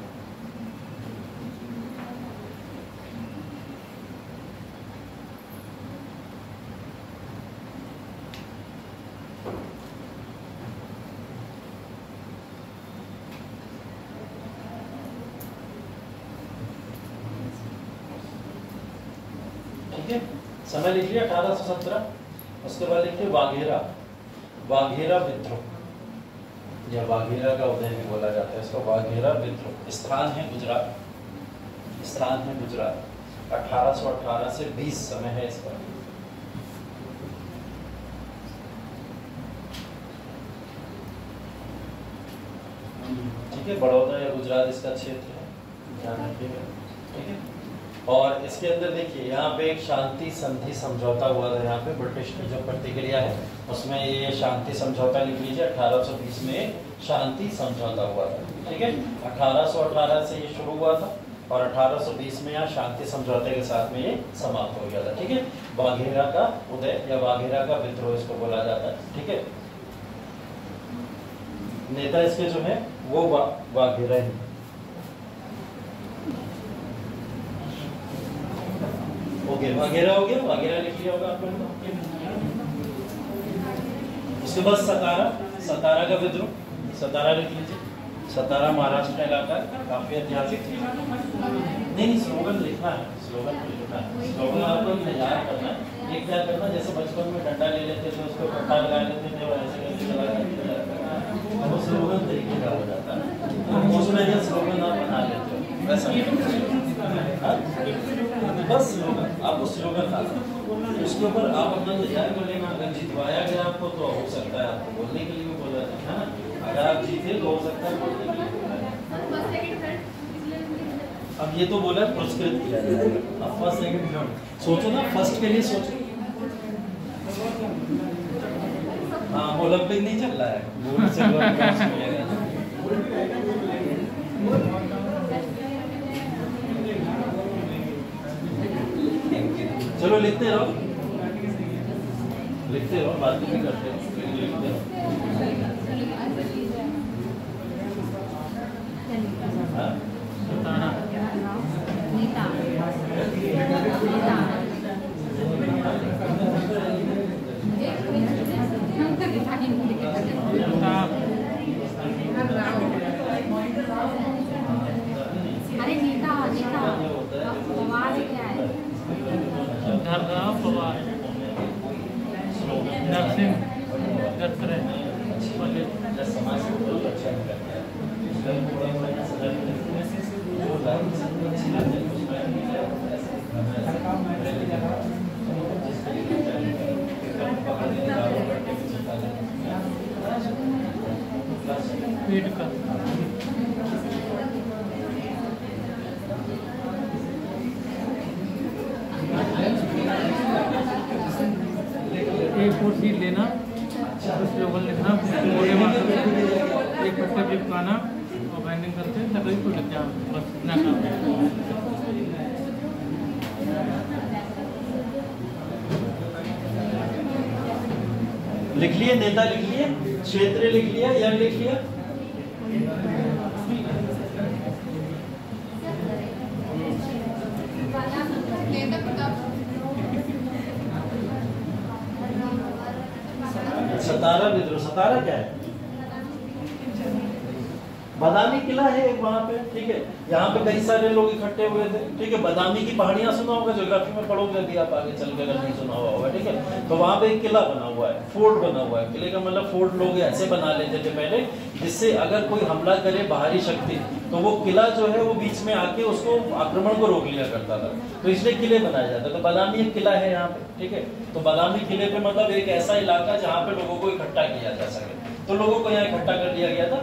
समय लिख लिया 1817। उसके बाद लिखिए वाघेरा, वाघेरा विद्रोह या वाघेरा का उदय भी बोला जाता है इसको, वाघेरा विद्रोह। स्थान है गुजरात, स्थान है गुजरात। 1818 से 20 समय है इसका। ठीक है, बड़ौदा या गुजरात इसका क्षेत्र है, ध्यान रखिएगा, ठीक है। और इसके अंदर देखिए यहाँ पे एक शांति संधि समझौता हुआ था, यहाँ पे ब्रिटिश की जो प्रतिक्रिया है उसमें ये शांति समझौता लिख लीजिए। 1820 में शांति समझौता हुआ था, ठीक है। 1818 से ये शुरू हुआ था और 1820 में यहाँ शांति समझौते के साथ में ये समाप्त हो गया था। ठीक है, वाघेरा का उदय या वाघेरा का विद्रोह इसको बोला जाता है। ठीक है, नेता इसके जो है वो वाघेरा ही। ओके, वाघेरा हो गया, वाघेरा लिख लिया होगा आप लोगों ने। उसके बाद सतारा, सतारा का विद्रोह, सतारा लिख लीजिए। सतारा महाराष्ट्र का इलाका है, काफी ऐतिहासिक। नहीं, स्लोगन लिखना है, स्लोगन लिखना है। स्लोगन आपको तैयार करना है। एक क्या करना, जैसे बचपन में डंडा ले लेते थे, उसको पट्टा लगा लेते थे और ऐसे करके चला जाते, वो स्लोगन तरीके का हो जाता है। उसमें जो स्लोगन आप बना लेते हो वैसा बस स्लोगन, आपको स्लोगन डालना, उसके ऊपर आप अपना तैयार कर लेना। अगर जितवाया गया आपको तो हो सकता है आपको बोलने के लिए भी बोला जाए, है ना। अगर आप जीते तो हो सकता है बोलने के लिए बोला जाए। अब ये तो बोला पुरस्कृत किया जाएगा। अब फर्स्ट सेकंड थर्ड सोचो ना, फर्स्ट के लिए सोचो। हाँ, ओलंपिक नहीं चल रहा है, गोल्ड सिल्वर ब्रॉन्ज मिलेगा। चलो लिखते रहो, लिखते रहो, बात नहीं करते रहो, लिखते रहो। अरे नेता नेता पवार क्या है? नरसिंह गडकरी समाज को बहुत अच्छा करता है। पेट का एक और सीट लेना, स्लोगन लिखना, बोले मात्र एक पत्ता चिपकाना और बाइंडिंग करके तकलीफ को लिख जाओ, बस इतना काम है। लिख लिए, नेता लिख लिए, क्षेत्र लिख लिया, यह लिख लिया। सतारा विद्रोह, सतारा क्या है? बादामी किला है एक वहां पे। ठीक है, यहाँ पे कई सारे लोग इकट्ठे हुए थे। ठीक है, बादामी की पहाड़ियां सुना होगा, ज्योग्राफी में पढ़ोगे अभी आप आगे चल के, अगर नहीं सुना हुआ होगा। ठीक है, तो वहां पे एक किला बना हुआ है, फोर्ट बना हुआ है। किले का मतलब फोर्ट लोग ऐसे बना लेते थे पहले, जिससे अगर कोई हमला करे बाहरी शक्ति, तो वो किला जो है वो बीच में आके उसको आक्रमण को रोक लिया करता था। तो इसलिए किले बनाए जाते हैं। तो बादामी एक किला है यहाँ पे। ठीक है, तो बादामी किले पे मतलब एक ऐसा इलाका जहाँ पे लोगों को इकट्ठा किया जा सके, तो लोगों को यहाँ इकट्ठा कर दिया गया था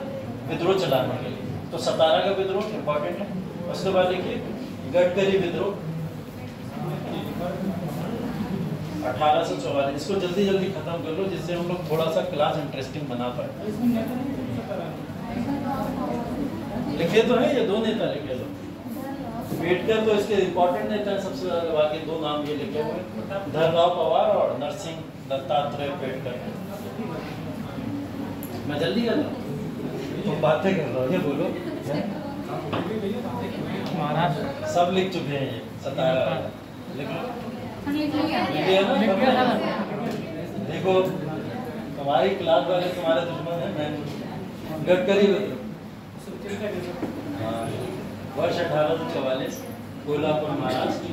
विद्रोह चलाने के लिए। तो सतारा का विद्रोह इंपॉर्टेंट है। उसके बाद देखिए गडकरी विद्रोह 1844। इसको जल्दी जल्दी खत्म कर लो, जिससे हम लोग थोड़ा सा क्लास इंटरेस्टिंग बना पाए। लिखे तो है ये दो नेता, लिखे तो पेटकर तो इसके इंपॉर्टेंट नेता है सबसे ज्यादा। बाकी दो नाम ये लिखे हुए, धनराव पवार और नरसिंह दत्तात्रेय पेटकर। मैं जल्दी कर रहा हूँ, तो बातें कर रहा हूँ, ये बोलो। महाराष्ट्र सब लिख चुके हैं ये, सतारा लिख लो। देखो तुम्हारी क्लास वाले तुम्हारे दुश्मन है। मैं गडकरी विद्रोह वर्ष 1844, कोल्हापुर महाराष्ट्र।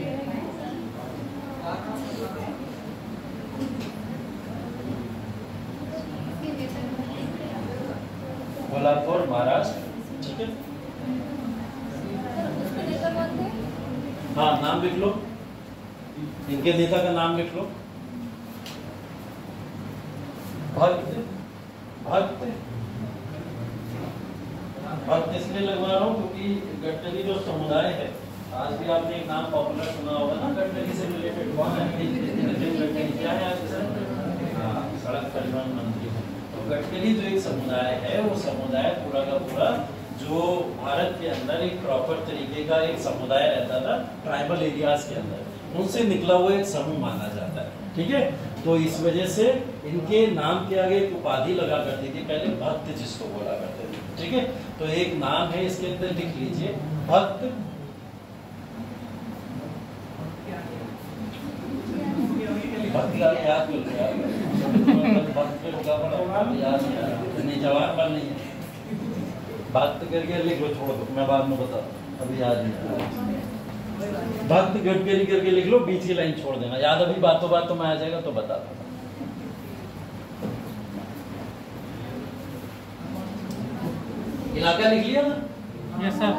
कोल्हापुर महाराष्ट्र। ठीक है, हाँ नाम लिख लो, इनके नेता का नाम लिख लो। भक्त, भक्त, भक्त इसलिए लगवा रहा हूँ क्योंकि गडकरी जो समुदाय है, आज भी आपने एक नाम पॉपुलर सुना होगा ना गडकरी से रिलेटेड। कौन है गडकरी? क्या है आज सड़क परिवहन मंत्री। तो गडकरी जो एक समुदाय है, वो समुदाय पूरा का पूरा जो भारत के अंदर एक प्रॉपर तरीके का एक समुदाय रहता था ट्राइबल एरियाज के अंदर, उनसे निकला हुआ एक समूह माना जाता है। ठीक है, तो इस वजह से इनके नाम के आगे एक उपाधि लगा करती थी, पहले भक्त जिसको बोला करते थे। ठीक है, तो एक नाम है, इसके अंदर लिख लीजिए भक्त। भक्त याद कर लो यार, भक्त के होगा याद नहीं, जवान बन नहीं है, भक्त करके लिख लो, छोड़ दो, मैं बाद में बता, अभी याद नहीं। भक्त गडकरी करके लिख लो, बीच की लाइन छोड़ देना, याद अभी बातों बातों में आ जाएगा तो बता दो। इलाका लिख लिया ना? Yes sir.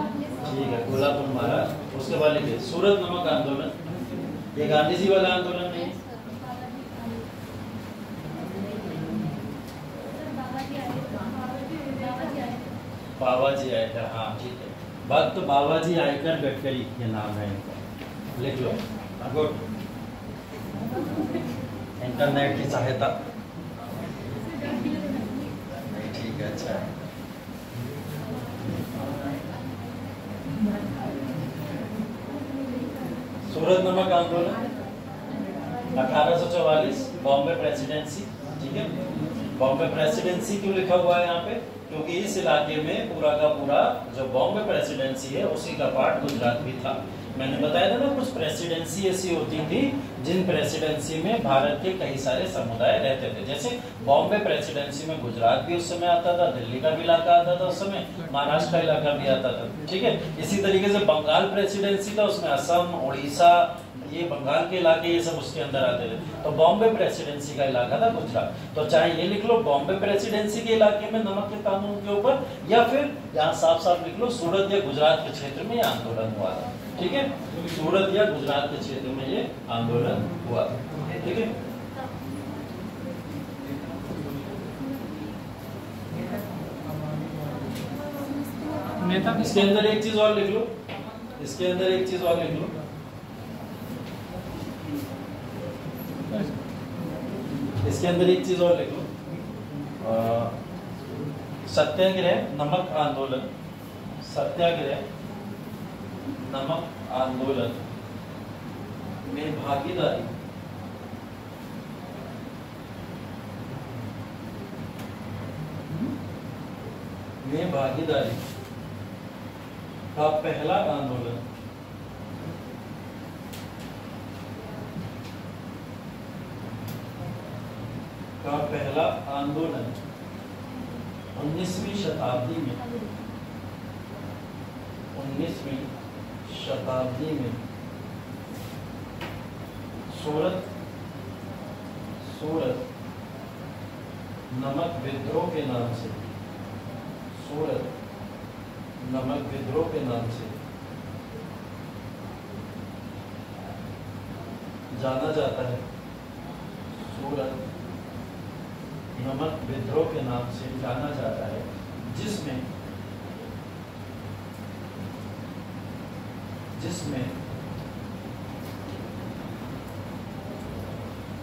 ठीक है, गोलापुर महाराज। उसके बाद लिखिए सूरत नमक आंदोलन, ये गांधी जी वाला आंदोलन नहीं है। बाबाजी आयकर, हाँ ठीक है, भक्त बाबाजी आयकर गडकरी ये नाम है इनका, लिख लो। गुड, इंटरनेट की सहायता नहीं, ठीक है, अच्छा है। सूरत नमक आंदोलन 1844, बॉम्बे प्रेसिडेंसी। ठीक है, बॉम्बे प्रेसिडेंसी क्यों लिखा हुआ है यहाँ पे? क्योंकि इस इलाके में पूरा का पूरा जो बॉम्बे प्रेसिडेंसी है उसी का पार्ट गुजरात भी था। मैंने बताया था ना, कुछ प्रेसिडेंसी ऐसी होती थी जिन प्रेसिडेंसी में भारत के कई सारे समुदाय रहते थे। जैसे बॉम्बे प्रेसिडेंसी में गुजरात भी उस समय आता था, दिल्ली का भी इलाका आता था उस समय, महाराष्ट्र का इलाका भी आता था। ठीक है, इसी तरीके से बंगाल प्रेसिडेंसी था, उसमें असम, उड़ीसा, ये बंगाल के इलाके ये सब उसके अंदर आते थे। तो बॉम्बे प्रेसिडेंसी का इलाका था गुजरात। तो चाहे ये लिख लो बॉम्बे प्रेसिडेंसी के इलाके में नमक के कानून के ऊपर, या फिर यहाँ साफ साफ लिख लो सूरत या गुजरात के क्षेत्र में ये आंदोलन हुआ था। ठीक है, सूरत या गुजरात के क्षेत्र में ये आंदोलन हुआ था। ठीक है, नेता इसके अंदर एक चीज और लिख लो, इसके अंदर एक चीज और लिख लो, इसके अंदर एक चीज और लिख लो, सत्याग्रह नमक आंदोलन, सत्याग्रह नमक आंदोलन में भागीदारी का पहला आंदोलन का पहला आंदोलन 19वीं शताब्दी में, 19वीं शताब्दी में सूरत नमक विद्रोह के नाम से, सूरत नमक विद्रोह के नाम से जाना जाता है, सूरत नमक विद्रोह के नाम से जाना जाता है, जिसमें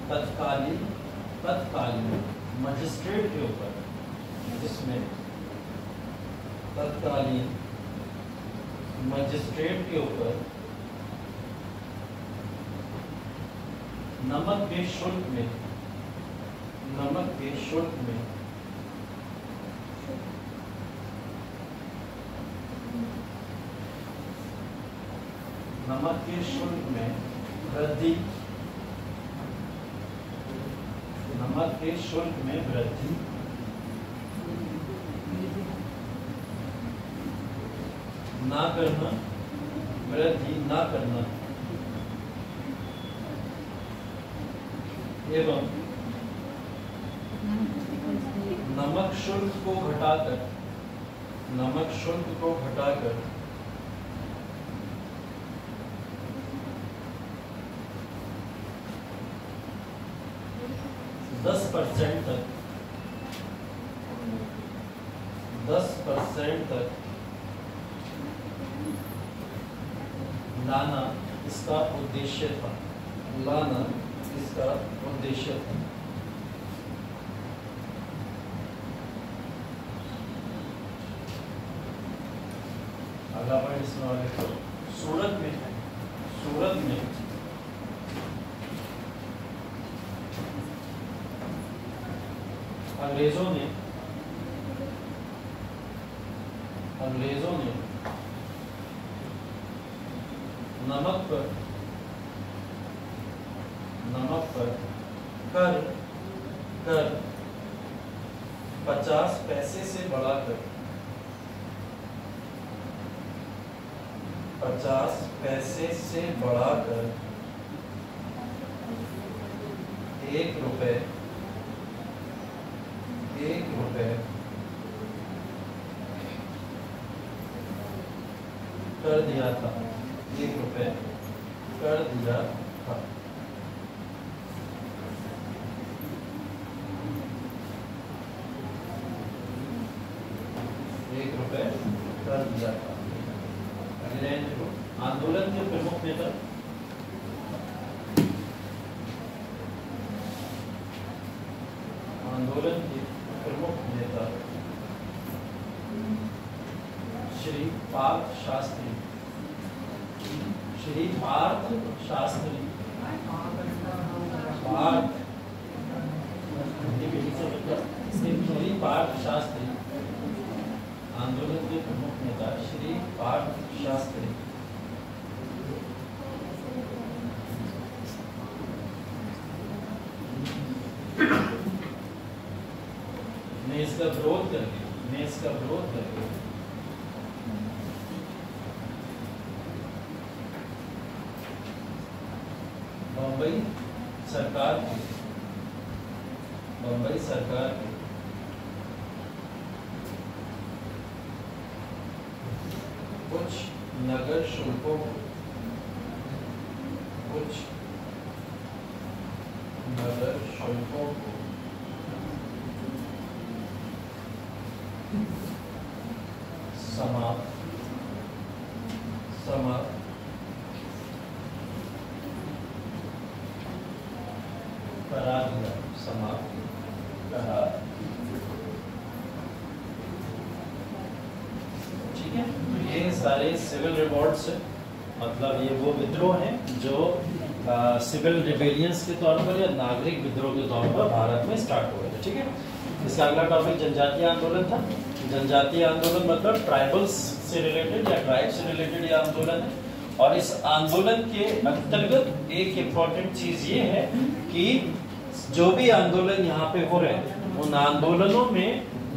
तत्कालीन मजिस्ट्रेट के ऊपर, जिसमें तत्कालीन मजिस्ट्रेट के ऊपर नमक के शुल्क में नमक के शुल्क में वृद्धि, नमक के शुल्क में वृद्धि ना करना, वृद्धि ना करना एवं नमक शुल्क को घटाकर 10% तक लाना इसका उद्देश्य था, अगला पॉइंट इसमें और लिखो, सूरत में अंग्रेजों ने नमक पर कर 50 पैसे से बढ़ाकर 50 पैसे से बढ़ाकर 1 रुपए कर दिया था। 1 रुपए कर दिया था। कर दिया था। आंदोलन के प्रमुख नेता श्री पार्थ शास्त्री श्री पार्थ शास्त्री आंदोलन के प्रमुख नेता श्री पार्थ शास्त्री ने इसका विरोध करके बम्बई सरकार के कुछ नगर शुल्कों को समाप्त करा दिया। ठीक है, तो ये सारे सिविल रिवॉल्ट्स है, मतलब ये वो विद्रोह हैं जो सिविल रिबेलियंस के तौर पर या नागरिक विद्रोह के तौर पर भारत में स्टार्ट हुए थे। ठीक है, इसका अगला टॉपिक जनजातीय आंदोलन था। जनजातीय आंदोलन मतलब ट्राइबल्स से रिलेटेड या ट्राइब से रिलेटेड ये आंदोलन है। और इस आंदोलन के अंतर्गत एक इम्पॉर्टेंट चीज ये है कि जो भी आंदोलन यहाँ पे हो रहे हैं उन आंदोलनों में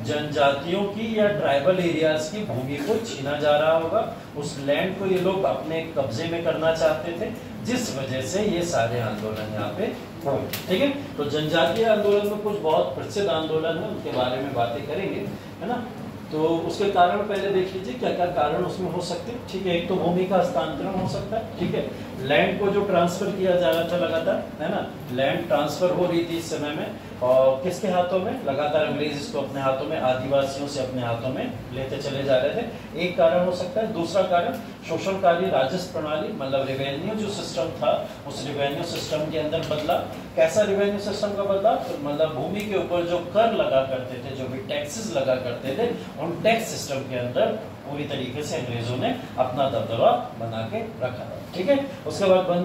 जनजातियों की या ट्राइबल एरियाज की भूमि को छीना जा रहा होगा, उस लैंड को ये लोग अपने कब्जे में करना चाहते थे, जिस वजह से ये सारे आंदोलन यहाँ पे हुए। ठीक है, तो जनजातीय आंदोलन में कुछ बहुत प्रसिद्ध आंदोलन है, उनके बारे में बातें करेंगे, है ना। तो उसके कारण पहले देख लीजिए क्या क्या कारण उसमें हो सकते हैं। ठीक है, एक तो भूमि का हस्तांतरण हो सकता है। ठीक है, लैंड को जो ट्रांसफर किया जा रहा था लगातार, है ना, लैंड ट्रांसफर हो रही थी इस समय में, और किसके हाथों में? लगातार अंग्रेज इसको अपने हाथों में, आदिवासियों से अपने हाथों में लेते चले जा रहे थे। एक कारण हो सकता है। दूसरा कारण शोषणकारी राजस्व प्रणाली, मतलब रेवेन्यू जो सिस्टम था, उस रेवेन्यू सिस्टम के अंदर बदला। कैसा रेवेन्यू सिस्टम का बदला? तो मतलब भूमि के ऊपर जो कर लगा करते थे, जो भी टैक्सेस लगा करते थे, उन टैक्स सिस्टम के अंदर पूरी तरीके से अंग्रेजों ने अपना दबदबा बना के रखा था। ठीक है, उसके बाद वन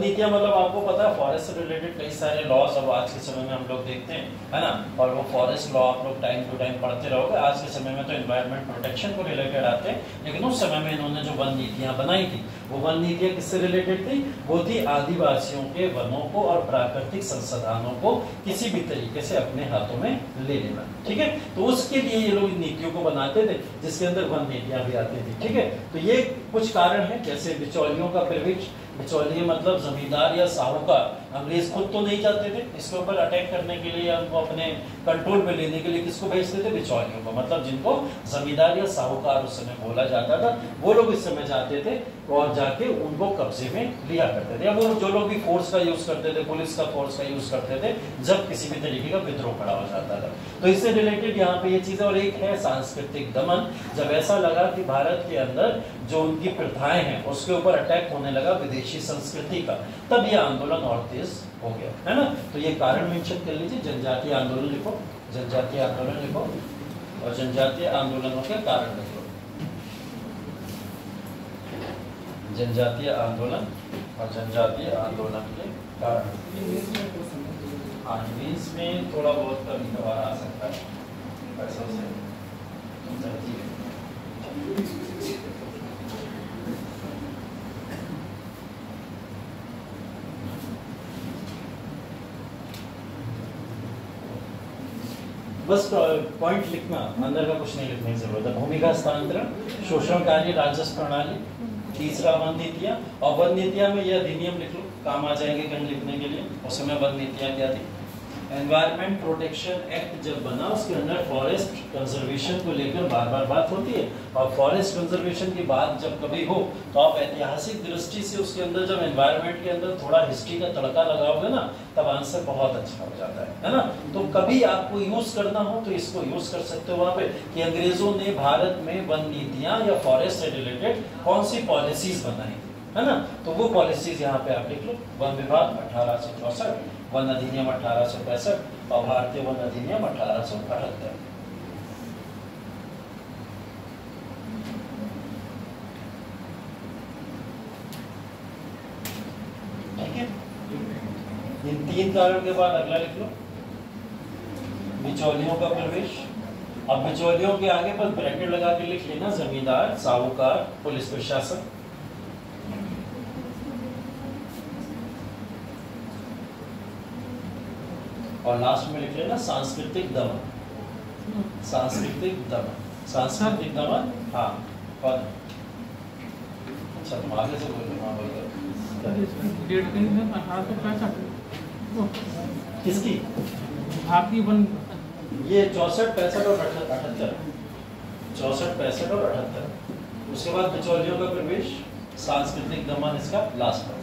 नीतियाँ मतलब आपको पता है फॉरेस्ट से रिलेटेड कई सारे लॉज अब आज के समय में हम लोग देखते हैं, है ना, और वो फॉरेस्ट लॉ आप लोग टाइम टू टाइम पढ़ते रहोगे। आज के समय में तो एनवायरमेंट प्रोटेक्शन को रिलेटेड आते हैं, लेकिन उस समय में इन्होंने जो वन नीतियाँ बनाई थी, वो वन नीतियाँ किससे रिलेटेड थी? वो थी आदिवासियों के वनों को और प्राकृतिक संसाधनों को किसी भी तरीके से अपने हाथों में ले लेना। ठीक है, तो उसके लिए ये लोग नीतियों को बनाते थे, जिसके अंदर वन नीतियाँ भी आती थी। ठीक है, तो ये कुछ कारण है, जैसे बिचौलियों का प्रवेश। बिचौलिए मतलब जमींदार या साहूकार, अंग्रेज खुद तो नहीं चाहते थे इसके ऊपर अटैक करने के लिए या उनको अपने कंट्रोल में लेने के लिए किसको भेजते थे? बिचौलियों को, मतलब जिनको जमींदार या साहूकार उस समय बोला जाता था, वो लोग इस समय जाते थे और जाके उनको कब्जे में लिया करते थे। या वो जो लोग भी फोर्स का यूज करते थे, पुलिस का फोर्स का यूज करते थे, जब किसी भी तरीके का विद्रोह खड़ा हो जाता था। तो इससे रिलेटेड यहाँ पे ये चीजें। और एक है सांस्कृतिक दमन, जब ऐसा लगा कि भारत के अंदर जो उनकी प्रथाएं हैं उसके ऊपर अटैक होने लगा विदेशी संस्कृति का, तब ये आंदोलन और तेज हो गया, है ना। तो ये कारण मेंशन कर लीजिए, जनजातीय आंदोलन लिखो, जनजातीय आंदोलन लिखो, और जनजातीय आंदोलनों के कारण लिखो। जनजातीय आंदोलन और जनजातीय आंदोलन के कारण। हाँ, इंग्लिश में थोड़ा बहुत कभी कभार आ सकता है ऐसा से। बस पॉइंट लिखना, अंदर का कुछ नहीं लिखने की जरूरत है। भूमिका हस्तांतरण, शोषणकारी राजस्व प्रणाली, तीसरा वन नीतियां। और वन नीतियां में यह अधिनियम लिख लो, काम आ जाएंगे कहीं लिखने के लिए। उस समय वन नीतियां क्या थी? एनवायरमेंट प्रोटेक्शन एक्ट जब बना उसके अंदर फॉरेस्ट कंजर्वेशन को लेकर बार बार बात होती है। और फॉरेस्ट कंजर्वेशन की बात जब कभी हो तो आप ऐतिहासिक दृष्टि से उसके अंदर जब एनवायरमेंट के अंदर थोड़ा हिस्ट्री का तड़का लगाओगे ना, तब आंसर बहुत अच्छा हो जाता है ना। तो कभी आपको यूज करना हो तो इसको यूज कर सकते हो वहां पे कि अंग्रेजों ने भारत में वन नीतियां या फॉरेस्ट से रिलेटेड कौन सी पॉलिसीज बनाई, है ना। तो वो पॉलिसीज यहाँ पे आप लिख लो। वन विभाग 1864, वन अधिनियम 1865 और भारतीय वन अधिनियम 1878। ठीक है, इन 3 कारण के बाद अगला लिख लो, बिचौलियों का प्रवेश। अब बिचौलियों के आगे पर ब्रैकेट लगा के लिख लेना, जमींदार, साहूकार, पुलिस प्रशासन। और लास्ट में लिख लेना सांस्कृतिक दमन। सांस्कृतिक दमन, सांस्कृतिक दमन। हाँ, कौन? अच्छा, तुम आगे से बोल रहे हो। डेट कहीं है 1865। किसकी? आपकी वन ये 64, 65 और 78। 64, 65 और 78। उसके बाद बिचौलियों का प्रवेश, सांस्कृतिक दमन इसका लास्ट पर।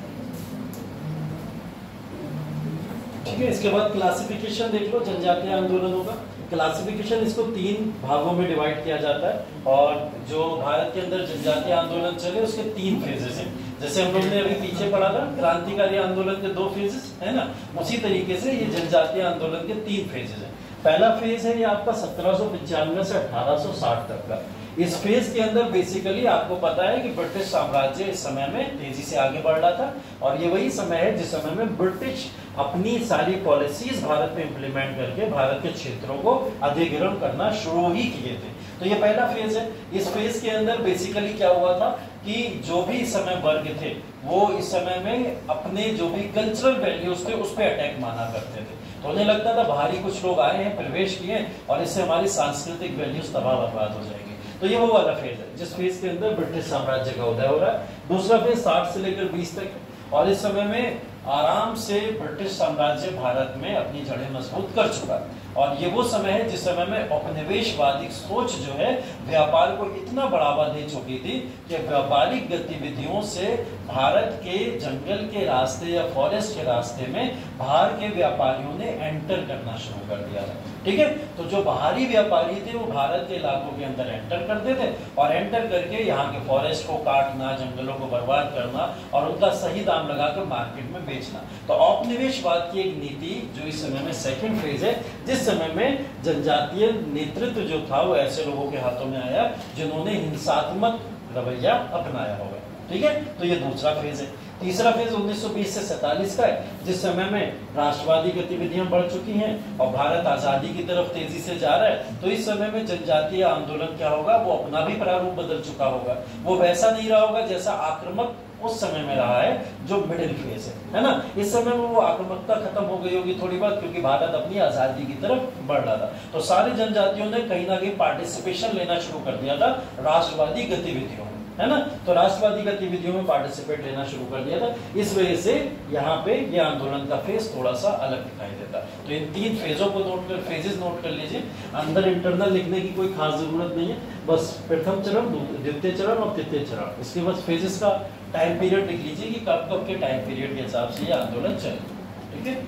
ठीक है, इसके बाद क्लासिफिकेशन देख लो जनजातीय आंदोलनों का। क्लासिफिकेशन इसको 3 भागों में डिवाइड किया जाता है। और जो भारत के अंदर जनजातीय आंदोलन चले उसके 3 फेजेस हैं। जैसे हम लोग ने अभी पीछे पढ़ा था क्रांतिकारी आंदोलन के 2 फेजेस है ना, उसी तरीके से ये जनजातीय आंदोलन के 3 फेजेस हैं। पहला फेज है ये आपका 1795 से 1860 तक का। इस फेज के अंदर बेसिकली आपको पता है कि ब्रिटिश साम्राज्य इस समय में तेजी से आगे बढ़ रहा था। और ये वही समय है जिस समय में ब्रिटिश अपनी सारी पॉलिसीज भारत में इंप्लीमेंट करके भारत के क्षेत्रों को अधिग्रहण करना शुरू ही किए थे। तो ये पहला फेज है। इस फेज के अंदर बेसिकली क्या हुआ था कि जो भी इस समय वर्ग थे वो इस समय में अपने जो भी कल्चरल वैल्यूज थे उस पर अटैक माना करते थे। तो उन्हें लगता था बाहरी कुछ लोग आए हैं, प्रवेश किए और इससे हमारी सांस्कृतिक वैल्यूज तबाह बर्बाद हो जाएगी। तो ये वो वाला फेज है जिस फेज के अंदर ब्रिटिश साम्राज्य का उदय हो रहा है। दूसरा फेज 60 से लेकर 20 तक। और इस समय में आराम से ब्रिटिश साम्राज्य भारत में अपनी जड़ें मजबूत कर चुका है। और ये वो समय है जिस समय में औपनिवेशवादी सोच जो है व्यापार को इतना बढ़ावा दे चुकी थी कि व्यापारिक गतिविधियों से भारत के जंगल के रास्ते या फॉरेस्ट के रास्ते में बाहर के व्यापारियों ने एंटर करना शुरू कर दिया था। ठीक है, तो जो बाहरी व्यापारी थे वो भारत के इलाकों के अंदर एंटर करते थे और एंटर करके यहाँ के फॉरेस्ट को काटना, जंगलों को बर्बाद करना और उनका सही दाम लगाकर मार्केट में बेचना। तो औपनिवेशवाद की एक नीति जो इस समय में सेकंड फेज है, जिस समय में जनजातीय नेतृत्व जो था वो ऐसे लोगों के हाथों में आया जिन्होंने हिंसात्मक रवैया अपनाया होगा। ठीक है, तो ये दूसरा फेज है। तीसरा फेज 1920 से 47 का है जिस समय में राष्ट्रवादी गतिविधियां बढ़ चुकी हैं और भारत आजादी की तरफ तेजी से जा रहा है। तो इस समय में जनजातीय आंदोलन क्या होगा, वो अपना भी प्रारूप बदल चुका होगा। वो वैसा नहीं रहा होगा जैसा आक्रामक उस समय में रहा है जो मिडिल फेज है ना। इस समय में वो आक्रामकता खत्म हो गई होगी थोड़ी बहुत, क्योंकि भारत अपनी आजादी की तरफ बढ़ रहा था। तो सारे जनजातियों ने कहीं ना कहीं पार्टिसिपेशन लेना शुरू कर दिया था राष्ट्रवादी गतिविधियों में, है ना। तो राष्ट्रवादी गतिविधियों में पार्टिसिपेट लेना शुरू कर दिया था। इस वजह से यहाँ पे ये आंदोलन का फेज थोड़ा सा अलग दिखाई देता। तो इन 3 फेजों को फेजेस नोट कर लीजिए। अंदर इंटरनल लिखने की कोई खास जरूरत नहीं है, बस प्रथम चरण, द्वितीय चरण और तृतीय चरण, इसके बाद फेजेस का टाइम पीरियड लिख लीजिए कि कब कब के टाइम पीरियड के हिसाब से ये आंदोलन चले। ठीक है,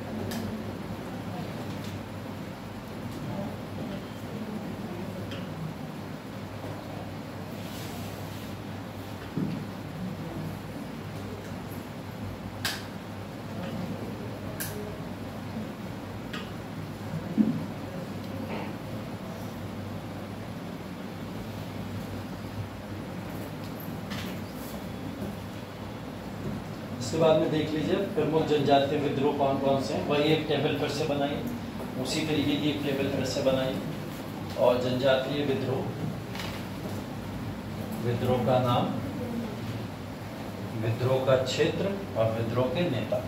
उसके बाद में देख लीजिए प्रमुख जनजातीय विद्रोह कौन कौन से हैं, वही एक टेबल फिर से बनाइए, उसी तरीके की एक टेबल फिर से बनाइए। और जनजातीय विद्रोह, विद्रोह का नाम, विद्रोह का क्षेत्र और विद्रोह के नेता।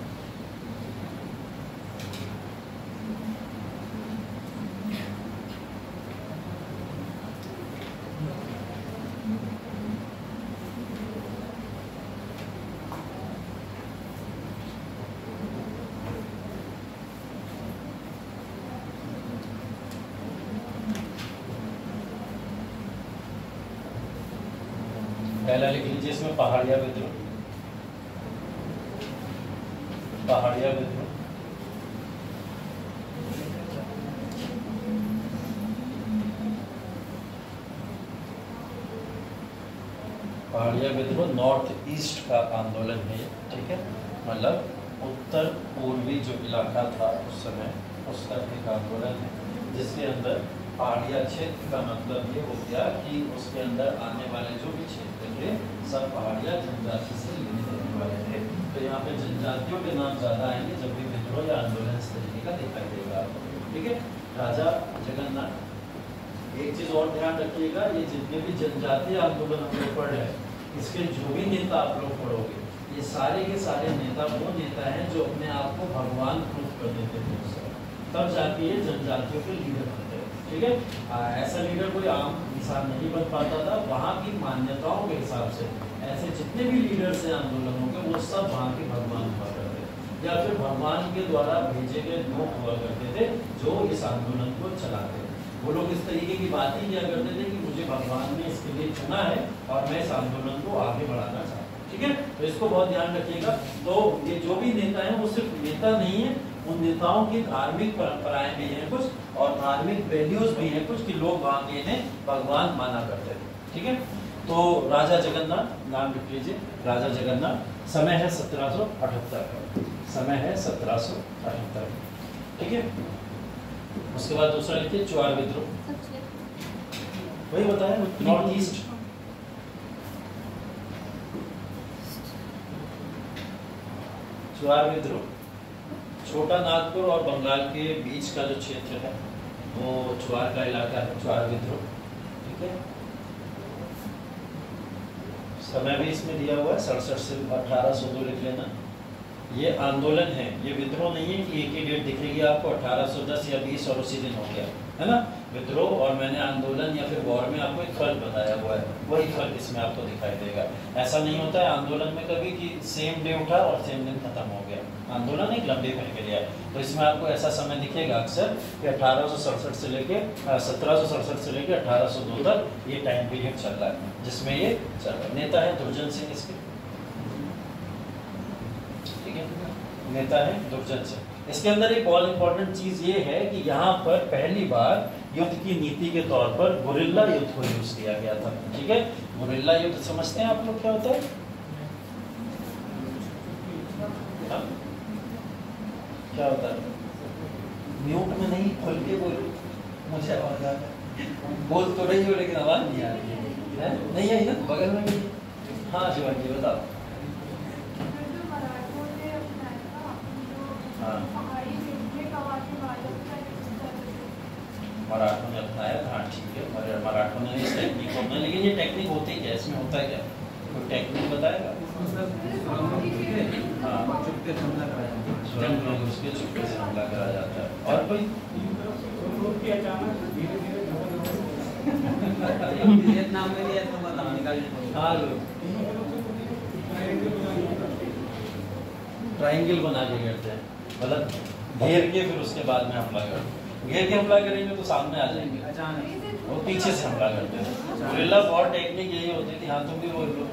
पहला लिख लीजिए इसमें पहाड़िया विद्रोह, पहाड़िया विद्रोह। पहाड़िया विद्रोह नॉर्थ ईस्ट का आंदोलन है ये, ठीक है, मतलब उत्तर पूर्वी जो इलाका था उस समय उसका एक आंदोलन है, जिसके अंदर पहाड़िया क्षेत्र का मतलब ये हो गया कि उसके अंदर आने वाले जो भी क्षेत्र थे सब पहाड़िया जनजाति से लेने देने वाले थे। तो यहाँ पे जनजातियों के नाम ज़्यादा आएंगे जब भी विद्रोह या आंदोलन इस तरीके का दिखाई देगा आपको, ठीक है। राजा जगन्नाथ, एक चीज़ और ध्यान रखिएगा, ये जितने भी जनजातीय आंदोलन हम लोग पढ़ रहे हैं इसके जो भी नेता आप लोग पढ़ोगे ये सारे के सारे नेता वो नेता हैं जो अपने आप को भगवान प्रूफ कर देते थे उस समय, तब जाके ये जनजातियों के लीडर बनते हैं, ठीक है। ऐसा लीडर कोई आम इंसान नहीं बन पाता था, वहाँ की मान्यताओं के हिसाब से ऐसे जितने भी लीडर्स हैं आंदोलनों के वो सब वहाँ के भगवान हुआ करते थे या फिर भगवान के द्वारा भेजे गए लोग हुआ करते थे जो इस आंदोलन को चलाते थे। वो लोग इस तरीके की बात ही किया करते थे कि मुझे भगवान ने इसके लिए चुना है और मैं इस आंदोलन को आगे बढ़ाना चाहता हूँ, ठीक है। तो इसको बहुत ध्यान रखिएगा। तो ये जो भी नेता है वो सिर्फ नेता नहीं है, उन नेताओं की धार्मिक परंपराएं भी हैं कुछ और धार्मिक वैल्यूज भी हैं कुछ कि लोग वहाँ के इन्हें भगवान माना करते थे, ठीक है। तो राजा जगन्नाथ नाम लिख लीजिए, राजा जगन्नाथ, समय है 1778, समय है 1778, ठीक है। उसके बाद दूसरा लिखिए चुआर विद्रोह, वही बताया नॉर्थ ईस्ट, चुआर विद्रोह छोटा नागपुर और बंगाल के बीच का जो क्षेत्र है वो चुआर का इलाका है, चुआर विद्रोह, ठीक है। समय भी इसमें दिया हुआ है 67 से 1802 लिख लेना। ये आंदोलन है, ये विद्रोह नहीं है कि एक ही डेट दिखेगी आपको 1810 या 20 और उसी दिन हो गया, है ना। विद्रोह और मैंने आंदोलन या फिर वॉर में आपको एक फर्क बताया हुआ है, वही फर्क इसमें आपको दिखाई देगा। ऐसा नहीं होता है आंदोलन में कभी कि सेम डे उठा और सेम दिन खत्म हो गया, आंदोलन एक लंबी प्रक्रिया है। तो इसमें आपको ऐसा समय दिखेगा अक्सर कि 1867 से लेके 1767 से लेके 1802 तक ये टाइम पीरियड चल रहा है जिसमें ये चल रहा है। नेता है दुर्जन सिंह इसके, ठीक है, नेता है दुर्जन सिंह। इसके अंदर एक और इम्पोर्टेंट चीज ये है कि यहाँ पर पहली बार युद्ध की नीति के तौर पर गुरिल्ला युद्ध को यूज किया गया था, ठीक है। गुरिल्ला युद्ध समझते हैं आप लोग क्या होता है? क्या होता है? म्यूट में नहीं, खोल के बोलो, मुझे आवाज आ रही है, बोल तो रही हो लेकिन आवाज नहीं आ रही है, नहीं आई ना, बगल में भी। हाँ शिवाजी बताओ। हाँ मराठों ने अपनाया था, ठीक है, मराठों ने इस टेक्निक को अपनाया, लेकिन ये टेक्निक होती क्या, इसमें होता है क्या, कोई टेक्निक बताएगा? हाँ जंग में उसके चुपके से हमला करा जाता है। और कोई हाँ ट्रायंगल बना के करते हैं, मतलब घेर के फिर उसके बाद में हमला करते हैं। घेर के हमला करेंगे तो सामने आ जाएंगे अचानक, और पीछे से हमला करते हैं। गुरिल्ला वॉर टेक्निक यही होती थी। हाँ तुम भी बोल लो।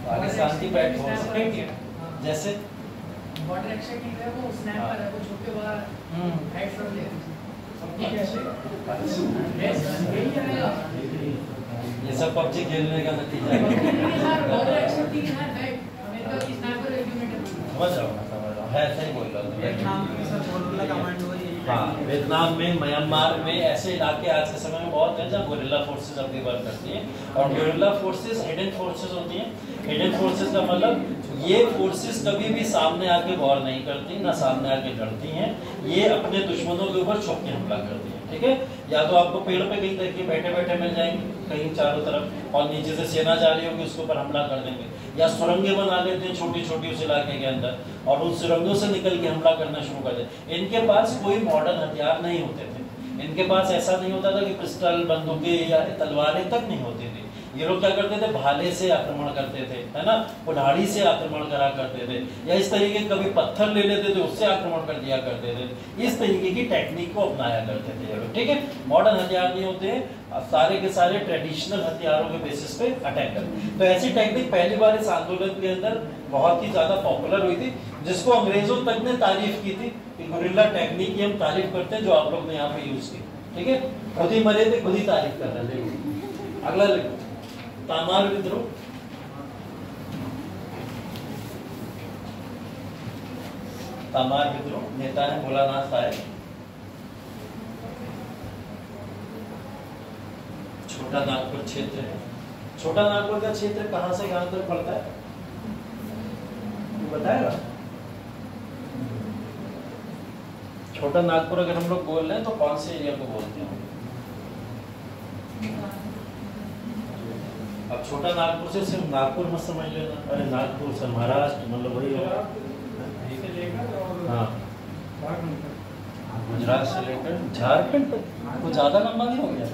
पाकिस्तान की बैट फोर्स जैसे बॉर्डर एक्शन की है वो स्नैपर है, वो छुप के बाहर हेडशॉट ले ये सब पबजी खेलने का नतीजा है। बॉर्डर एक्शन की है बैट अमेरिका की स्नैपर रेजिमेंट है, समझ रहा हूँ है, ऐसा ही बोल रहा हूँ। वियतनाम में सब बोलला कमांडो है, हाँ, वियतनाम में, म्यांमार में ऐसे इलाके आज के समय में बहुत हैं जहाँ गोरिल्ला फोर्सेस अपनी वर्क करती हैं। और गोरिल्ला फोर्सेस हिडन फोर्सेस होती हैं। हिडन फोर्सेस का मतलब ये फोर्सेस कभी भी सामने आके वॉर नहीं करती, ना सामने आके लड़ती हैं, ये अपने दुश्मनों के ऊपर छुप के हमला करती हैं। ठीक है, या तो आपको पेड़ पे कहीं देखिए बैठे बैठे मिल जाएंगे कहीं चारों तरफ, और नीचे से सेना जा रही होगी उसके ऊपर हमला कर देंगे, या सुरंगें बना लेते हैं छोटी छोटी उस इलाके के अंदर और उन सुरंगों से निकल के हमला करना शुरू कर देते। इनके पास कोई मॉडर्न हथियार नहीं होते थे, इनके पास ऐसा नहीं होता था कि पिस्टल, बंदूकें या तलवारें तक नहीं होती थी। ये लोग क्या करते थे, भाले से आक्रमण करते थे, है ना, कुल्हाड़ी से आक्रमण करा करते थे, या इस तरीके कभी पत्थर ले लेते थे उससे आक्रमण कर दिया करते थे। इस तरीके की टेक्निक को अपनाया करते थे ये लोग। ठीक है, मॉडर्न हथियार नहीं होते हैं, सारे के सारे ट्रेडिशनल हथियारों के बेसिस पे अटैक करते। तो ऐसी टेक्निक पहली बार इस आंदोलन के अंदर बहुत ही ज्यादा पॉपुलर हुई थी, जिसको अंग्रेजों तक ने तारीफ की थी कि गुरिल्ला टेक्निक की हम तारीफ करते हैं जो आप लोग ने यहाँ पे यूज की। ठीक है, खुद ही मरे थे, खुद ही तारीफ कर रहे थे। अगला लिखो, तामार विद्रोह। तामार विद्रोह नेता है भोलानाथ राय। छोटा नागपुर क्षेत्र है। छोटा नागपुर का क्षेत्र कहां से कहां तक पड़ता है बताएगा? छोटा नागपुर अगर हम लोग बोल रहे हैं तो कौन से एरिया को बोलते हैं? अब छोटा नागपुर से सिर्फ नागपुर मत समझ लेना, अरे नागपुर से महाराष्ट्र मतलब वही होगा। हाँ, गुजरात से लेकर झारखंड तक, कुछ ज्यादा लंबा नहीं हो गया?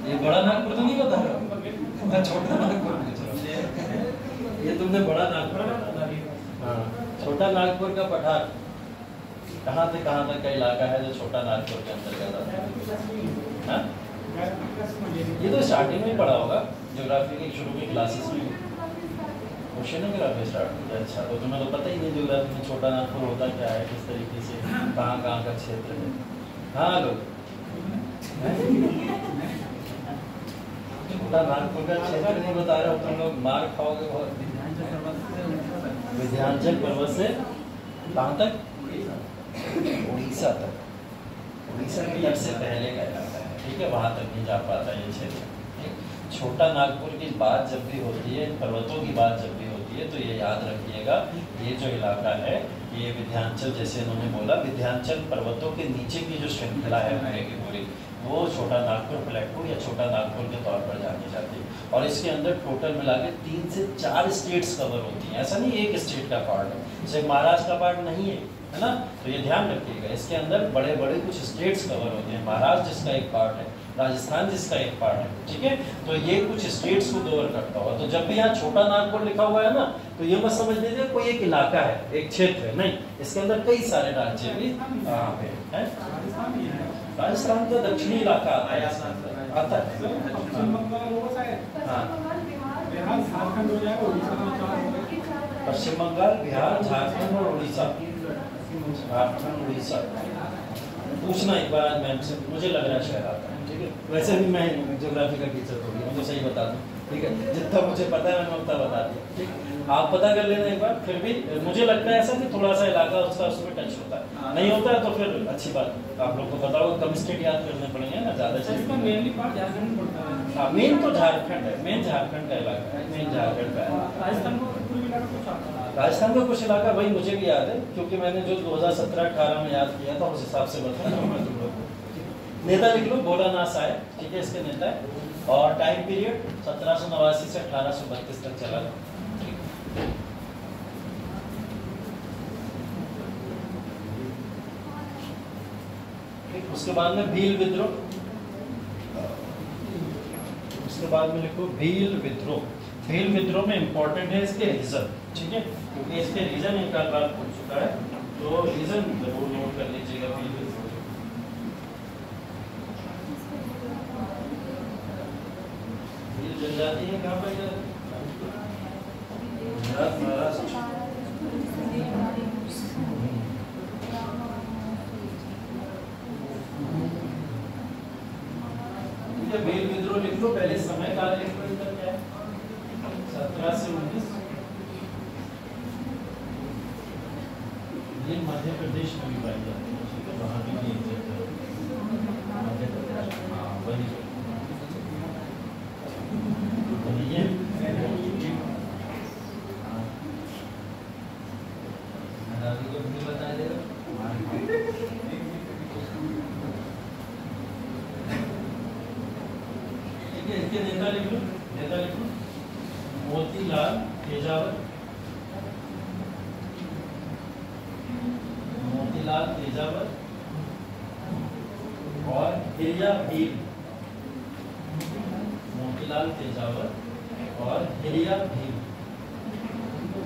ये बड़ा नागपुर तो नहीं बता रहा, छोटा नागपुर ये तुमने बड़ा नागपुर बता। हाँ, छोटा नागपुर का पठार कहाँ से कहाँ तक का इलाका है जो छोटा नागपुर के अंतर्गत आता है? ये तो स्टार्टिंग में पढ़ा होगा ज्योग्राफी की शुरू की क्लासेस में, ओशियोनोग्राफी स्टार्ट किया। अच्छा, तो तुम्हें तो पता ही नहीं ज्योग्राफी में छोटा नागपुर होता क्या है, किस तरीके से कहाँ कहाँ का क्षेत्र है। हाँ लोग, छोटा नागपुर का क्षेत्र नहीं बता रहे हो तुम लोग, मार खाओगे बहुत। विंध्याचल पर्वत से कहाँ तक? उड़ीसा तक। उड़ीसा की सबसे पहले का इलाका है। ठीक है, वहां तक नहीं जा पाता ये क्षेत्र। छोटा नागपुर की बात जब भी होती है, पर्वतों की बात जब भी होती है, तो ये याद रखिएगा, ये जो इलाका है ये विंध्याचल, जैसे इन्होंने बोला, विंध्याचल पर्वतों के नीचे की जो श्रृंखला है पूरे की पूरी, वो छोटा नागपुर प्लेटू या छोटा नागपुर के तौर पर जानी जाती है। और इसके अंदर टोटल मिला के 3 से 4 स्टेट्स कवर होती हैं। ऐसा नहीं एक स्टेट का पार्ट है, सिर्फ महाराष्ट्र का पार्ट नहीं है ना, तो ये ध्यान रखिएगा। इसके अंदर बड़े बड़े कुछ स्टेट्स कवर होते हैं, महाराष्ट्र जिसका एक पार्ट है, राजस्थान जिसका एक पार्ट है। ठीक है, तो ये कुछ स्टेट्स को कवर करता हुआ। तो जब भी यहाँ छोटा नागपुर लिखा हुआ है ना, तो ये मत समझ लीजिए कोई एक इलाका है, एक क्षेत्र है, नहीं, इसके अंदर कई सारे राज्य भी है। राजस्थान का दक्षिणी इलाका आता है, आता है। हाँ, पश्चिम बंगाल, बिहार, झारखंड और उड़ीसा। झारखंड, उड़ीसा पूछना एक बार आज मैम से, मुझे लग रहा है शायद आता है। ठीक है, वैसे भी मैं ज्योग्राफी का टीचर थोड़ी, मुझे सही बता दूँ। ठीक है, जितना मुझे पता है मैंने उतना बता दिया। ठीक, आप पता कर लेना एक बार। फिर भी मुझे लगता है ऐसा कि थोड़ा सा इलाका उसका उसमें टच होता है, नहीं होता है तो फिर अच्छी बात। आप लोग को पता होगा, कम स्टेट याद करने पड़ेंगे ना ज़्यादा चीज़। मेनली पार्ट झारखंड पड़ता है। हाँ, मेन तो झारखंड है, मेन झारखंड का इलाका है, मेन झारखंड का है। राजस्थान को पूर्वी इलाका कुछ आता है। राजस्थान का कुछ इलाका वही मुझे भी याद है, क्योंकि मैंने जो 2017-18 में याद किया था उस हिसाब से बताया मैं तुम लोग को। नेता लिख लो, भोलानाथ राय। ठीक है, इसके नेता है। और टाइम पीरियड 1789 से 1832 तक चला। उसके बाद में भील विद्रोह। उसके बाद में लिखो भील विद्रोह। भील विद्रोह में इंपॉर्टेंट है इसके रीजन। ठीक है, क्योंकि इसके रीजन एक बार पूछ चुका है, तो रीजन जरूर नोट कर लीजिएगा। भील विद्रोह जनजाति है कहाँ पर? गुजरात, महाराष्ट्र। भील विद्रोह लिख लो, पहले समय काल लिख लो, इधर क्या है 17 से 19। ये मध्य प्रदेश में भी पाई जाती है, ठीक है, वहाँ की भी एग्जैक्ट है मध्य प्रदेश। हाँ वही ये बता देगा। ठीक है, इसके नेता लिख लो, नेता लिख लो, मोतीलाल तेजावत, मोतीलाल तेजावत और हिरिया भील, मोतीलाल तेजावत और हिरिया भील,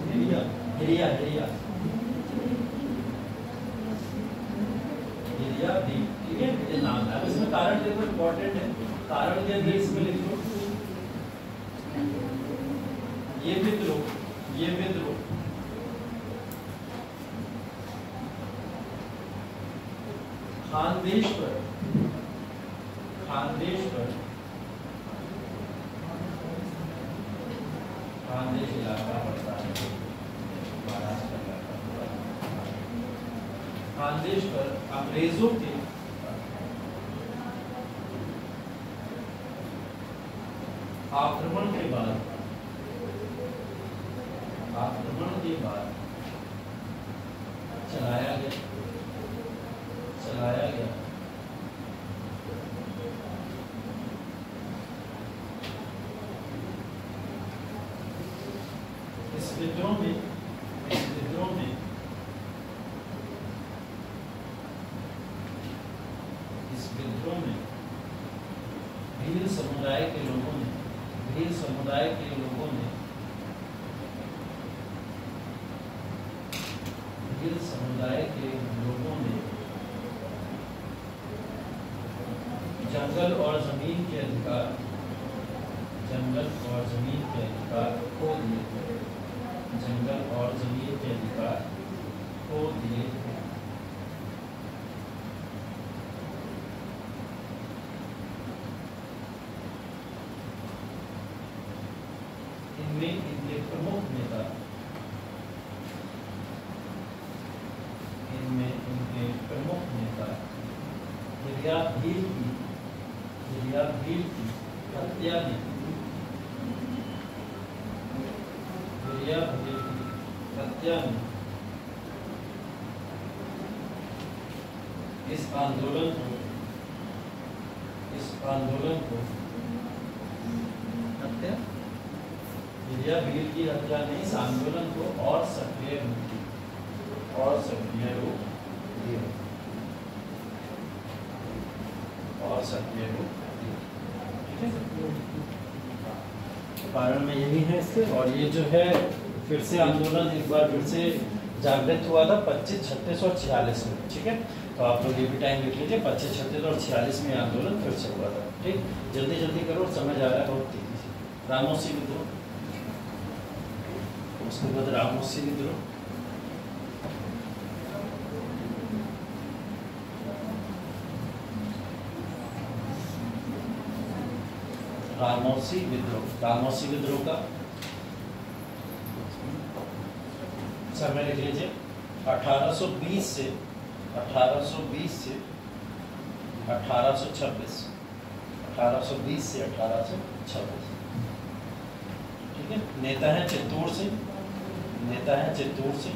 हिरिया हिरिया हिरिया हिरिया भील, ठीक है, ये नाम है। इसमें कारण देखो इम्पोर्टेंट है, कारण के अंदर इसमें लिख लो ये विद्रोह, ये विद्रोह खानदेश पर, खानदेश पर, खानदेश इलाका पड़ता है महाराष्ट्र इलाका, खानदेश पर अंग्रेजों के आक्रमण के बाद, आक्रमण के बाद चलाया गया, चलाया गया इस विद्रोह में, इस विद्रोह में इस विद्रोह में भील समुदाय के लोगों ने, भील समुदाय के लोगों ने, भील समुदाय के लोगों ने जंगल और जमीन के अधिकार, जंगल और जमीन के अधिकार खो दिए, जंगल और जमीन के अधिकार खो दिए, इनमें इनके प्रमुख नेता, इनमें इनके प्रमुख नेता हिरिया भील की, हिरिया भील की हत्या ने, हिरिया भील की हत्या ने इस आंदोलन को, इस आंदोलन को हत्या, हिरिया भील की हत्या ने इस आंदोलन को और सक्रिय रूप दिया, और सक्रिय रूप दिया, और सक्रिय रूप दिया, ठीक है। कारण में यही है इससे। और ये जो है फिर से आंदोलन एक बार फिर से जागृत हुआ था 25, 36 और 46 में, ठीक है। तो आप लोग ये भी टाइम लिख लीजिए, 25, 36 और 46 में आंदोलन फिर से हुआ था, ठीक। जल्दी जल्दी करो, समझ आ रहा है बहुत तेजी से। रामोसी विद्रोह, उसके बाद रामोसी विद्रोह, रामोसी विद्रोह, रामोसी विद्रोह का समय लिख लीजिए 1820 से 1826, 1820 से 1826, ठीक है। नेता है चित्तूर से, नेता है चित्तूर से,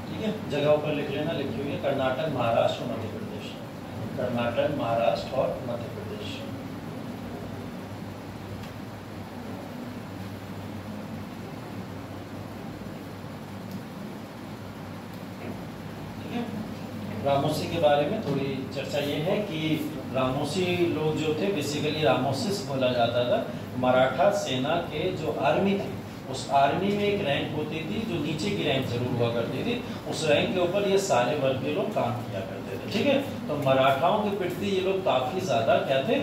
ठीक है। जगहों पर लिख लेना, लिखी हुई है कर्नाटक, महाराष्ट्र और मध्य प्रदेश, कर्नाटक, महाराष्ट्र और मध्य प्रदेश, ठीक है। रामोसी के बारे में थोड़ी चर्चा ये है कि रामोसी लोग जो थे, बेसिकली रामोसिस बोला जाता था, मराठा सेना के जो आर्मी थी, उस आर्मी में एक रैंक होती थी जो नीचे की रैंक जरूर हुआ करती थी, उस रैंक के ऊपर ये सारे वर्ग के लोग काम किया करते थे, ठीक है। तो मराठाओं के प्रति ये लोग काफ़ी ज़्यादा क्या थे,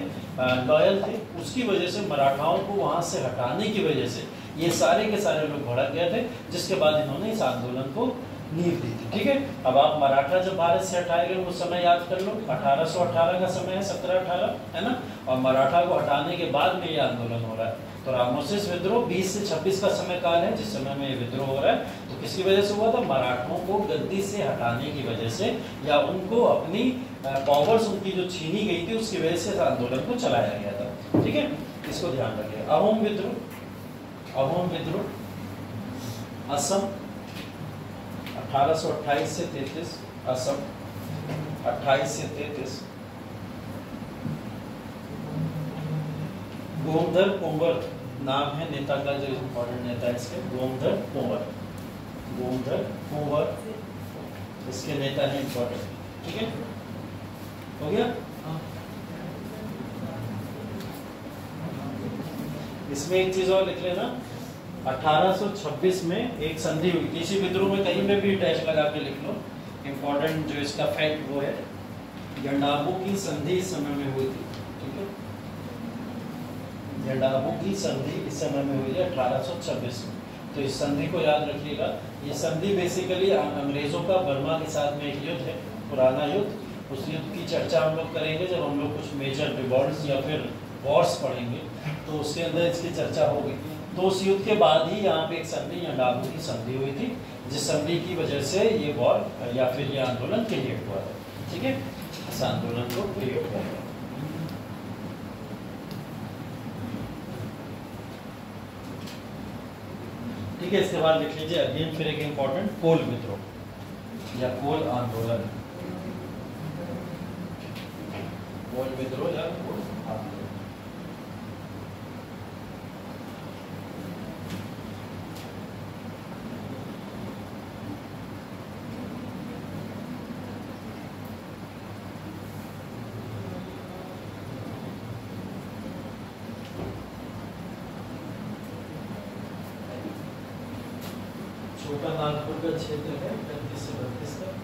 लॉयल थे। उसकी वजह से मराठाओं को वहाँ से हटाने की वजह से ये सारे के सारे लोग भड़क गए थे, जिसके बाद इन्होंने इस आंदोलन को नींव दी थी। ठीक है, अब आप मराठा जब भारत से हटाए गए उस समय याद कर लो, 1818 का समय है, 1718 है ना, और मराठा को हटाने के बाद में ये आंदोलन हो रहा है। तो रामोसिस विद्रोह 20 से 26 का समय काल है जिस समय में ये विद्रोह हो रहा है। तो किसकी वजह से हुआ था? मराठों को गद्दी से हटाने की वजह से, या उनको अपनी पावर्स उनकी जो छीनी गई थी उसकी वजह से इस आंदोलन को चलाया गया था। ठीक है, इसको ध्यान रखिए। अहोम विद्रोह, अहोम विद्रोह असम 1828 से 33, असम 28 से 33। गोमधर कुंवर नाम है नेता का, जो इम्पोर्टेंट नेता है इसके, गोमधर कुंवर, गोमधर कुंवर इसके नेता है इम्पोर्टेंट। ठीक है, हो गया। इसमें एक चीज और लिख लेना, 1826 में एक संधि हुई थी। इसी विद्रोह में कहीं में भी डैश लगा के लिख लो, इम्पोर्टेंट जो इसका फैक्ट वो है, यंडाबू की संधि इस समय में हुई थी। ठीक है, यंडाबू की संधि इस समय में हुई है 1826 में। तो इस संधि को याद रखिएगा। ये संधि बेसिकली अंग्रेजों का बर्मा के साथ में एक युद्ध है, पुराना युद्ध। उस युद्ध की चर्चा हम लोग करेंगे जब हम लोग कुछ मेजर रिवॉल्ट्स या फिर वॉर्स पढ़ेंगे, तो उसके अंदर इसकी चर्चा होगी। तो उस युद्ध के बाद ही यहाँ पे एक संधि, यंडाबू की संधि हुई थी, जिस संधि की वजह से ये वॉर या फिर ये आंदोलन क्रिएट हुआ था। ठीक है, इस आंदोलन को क्रिएट हुआ था। ठीक है, इसके बाद लिख लीजिए अगेन फिर एक इम्पोर्टेंट, कोल विद्रोह या कोल आंदोलन, कोल विद्रोह या कोल आंदोलन। छोटा नागपुर का क्षेत्र है 35 से 32 तक।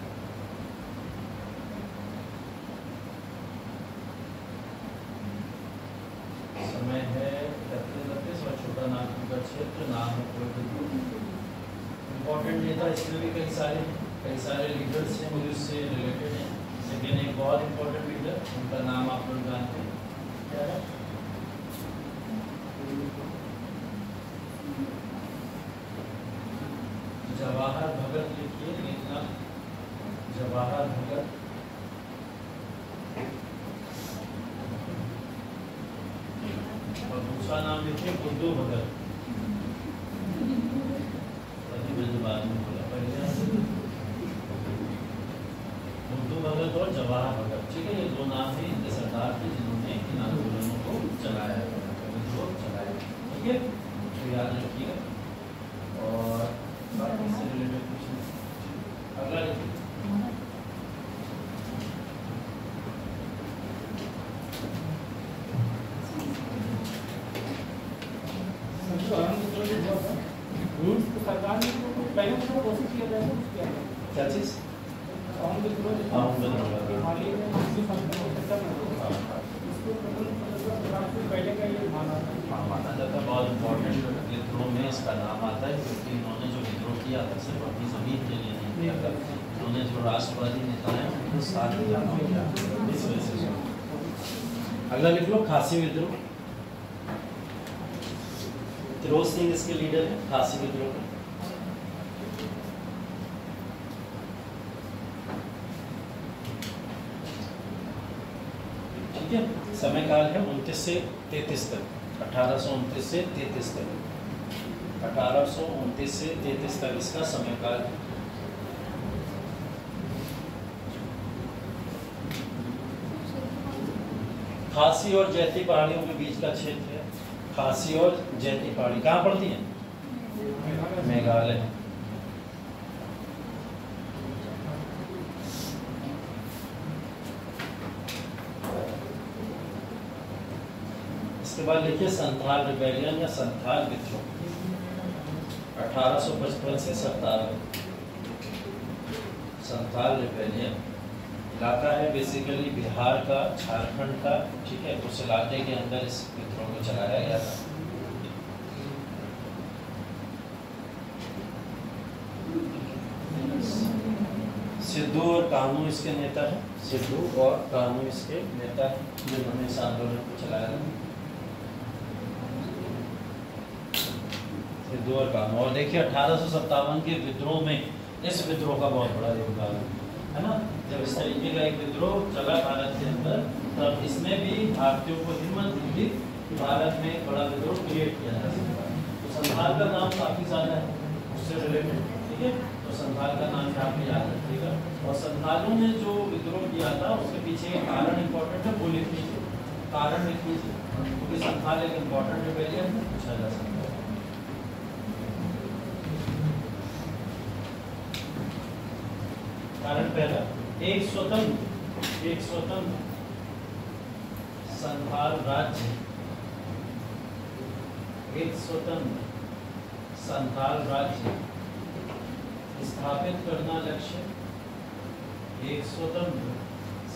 समय है 32 और छोटा नागपुर का क्षेत्र, नाम है कोल विद्रोह। इम्पोर्टेंट नेता इसमें भी कई सारे लीडर्स हैं मुझे उससे रिलेटेड हैं। लेकिन एक बहुत इम्पोर्टेंट लीडर, उनका नाम आप लोग जानते हैं, क्या है? जवाहर भगत लिखिए, नेता जवाहर भगत। और दूसरा नाम लिखिए बुद्धू भगत। बाद में बोला पहले बुद्धू भगत और जवाहर भगत। ठीक है, ये दो नाम है इनके सरदार थे जिन्होंने इन आंदोलनों को चलाया, विद्रोह चलाया। ठीक है, तो याद रखिएगा। और इससे रिलेटेड कुछ अगला लिखिए, सरकार ने पहले तो कोशिश किया था, क्या चीज? पहले का ये माना जाता है। बहुत इम्पोर्टेंट विद्रोह में इसका नाम आता है क्योंकि इन्होंने जो विद्रोह किया था सिर्फ अपनी जमीन के लिए नहीं किया था, इन्होंने जो राष्ट्रवादी नेता हैं उनको साथ दिया, इस वजह से। अगला लिख लो खासी विद्रोह। फिरोज सिंह इसके लीडर हैं, खासी विद्रोह के। ठीक है, समय काल है 29 से 33 तक, 1829 से 33 तक, 1829 से 33 तक इसका समय काल है। खासी और जैती पहाड़ियों के बीच का क्षेत्र है। खासी और जैती पहाड़ी कहाँ पड़ती हैं? मेघालय। इसके बाद लिखिए संथाल रिबेलियन या संथाल विद्रोह, 1855 से 57। संथाल रिबेलियन इलाका है बेसिकली बिहार का, झारखंड का। ठीक है, उस इलाके के अंदर इस विद्रोह को चलाया गया था। सिद्धू और कान्हू इसके नेता हैं, सिद्धू और कान्हू इसके नेता हैं जिन्होंने इस आंदोलन को चलाया था, सिद्धू और कान्हू। और देखिए 1857 के विद्रोह में इस विद्रोह का बहुत बड़ा योगदान है ना। जब इस तरीके का एक विद्रोह चला भारत के अंदर, तब इसमें भी भारतीयों को हिम्मत मिली कि भारत में एक बड़ा विद्रोह क्रिएट किया जा सकता है। तो संथाल का नाम काफी ज्यादा है उससे रिलेटेड, ठीक है। तो संथाल का नाम यहाँ पे याद रखिएगा। और संथालों ने जो विद्रोह किया था उसके पीछे एक कारण इंपॉर्टेंट है, वो लिख लीजिए, कारण लिख लीजिए, क्योंकि संथाल एक इंपॉर्टेंट रिबेलियन पूछा जा सकता है। कारण पहला, एक स्वतंत्र संथाल राज्य, एक स्वतंत्र संथाल राज्य स्थापित करना लक्ष्य, एक स्वतंत्र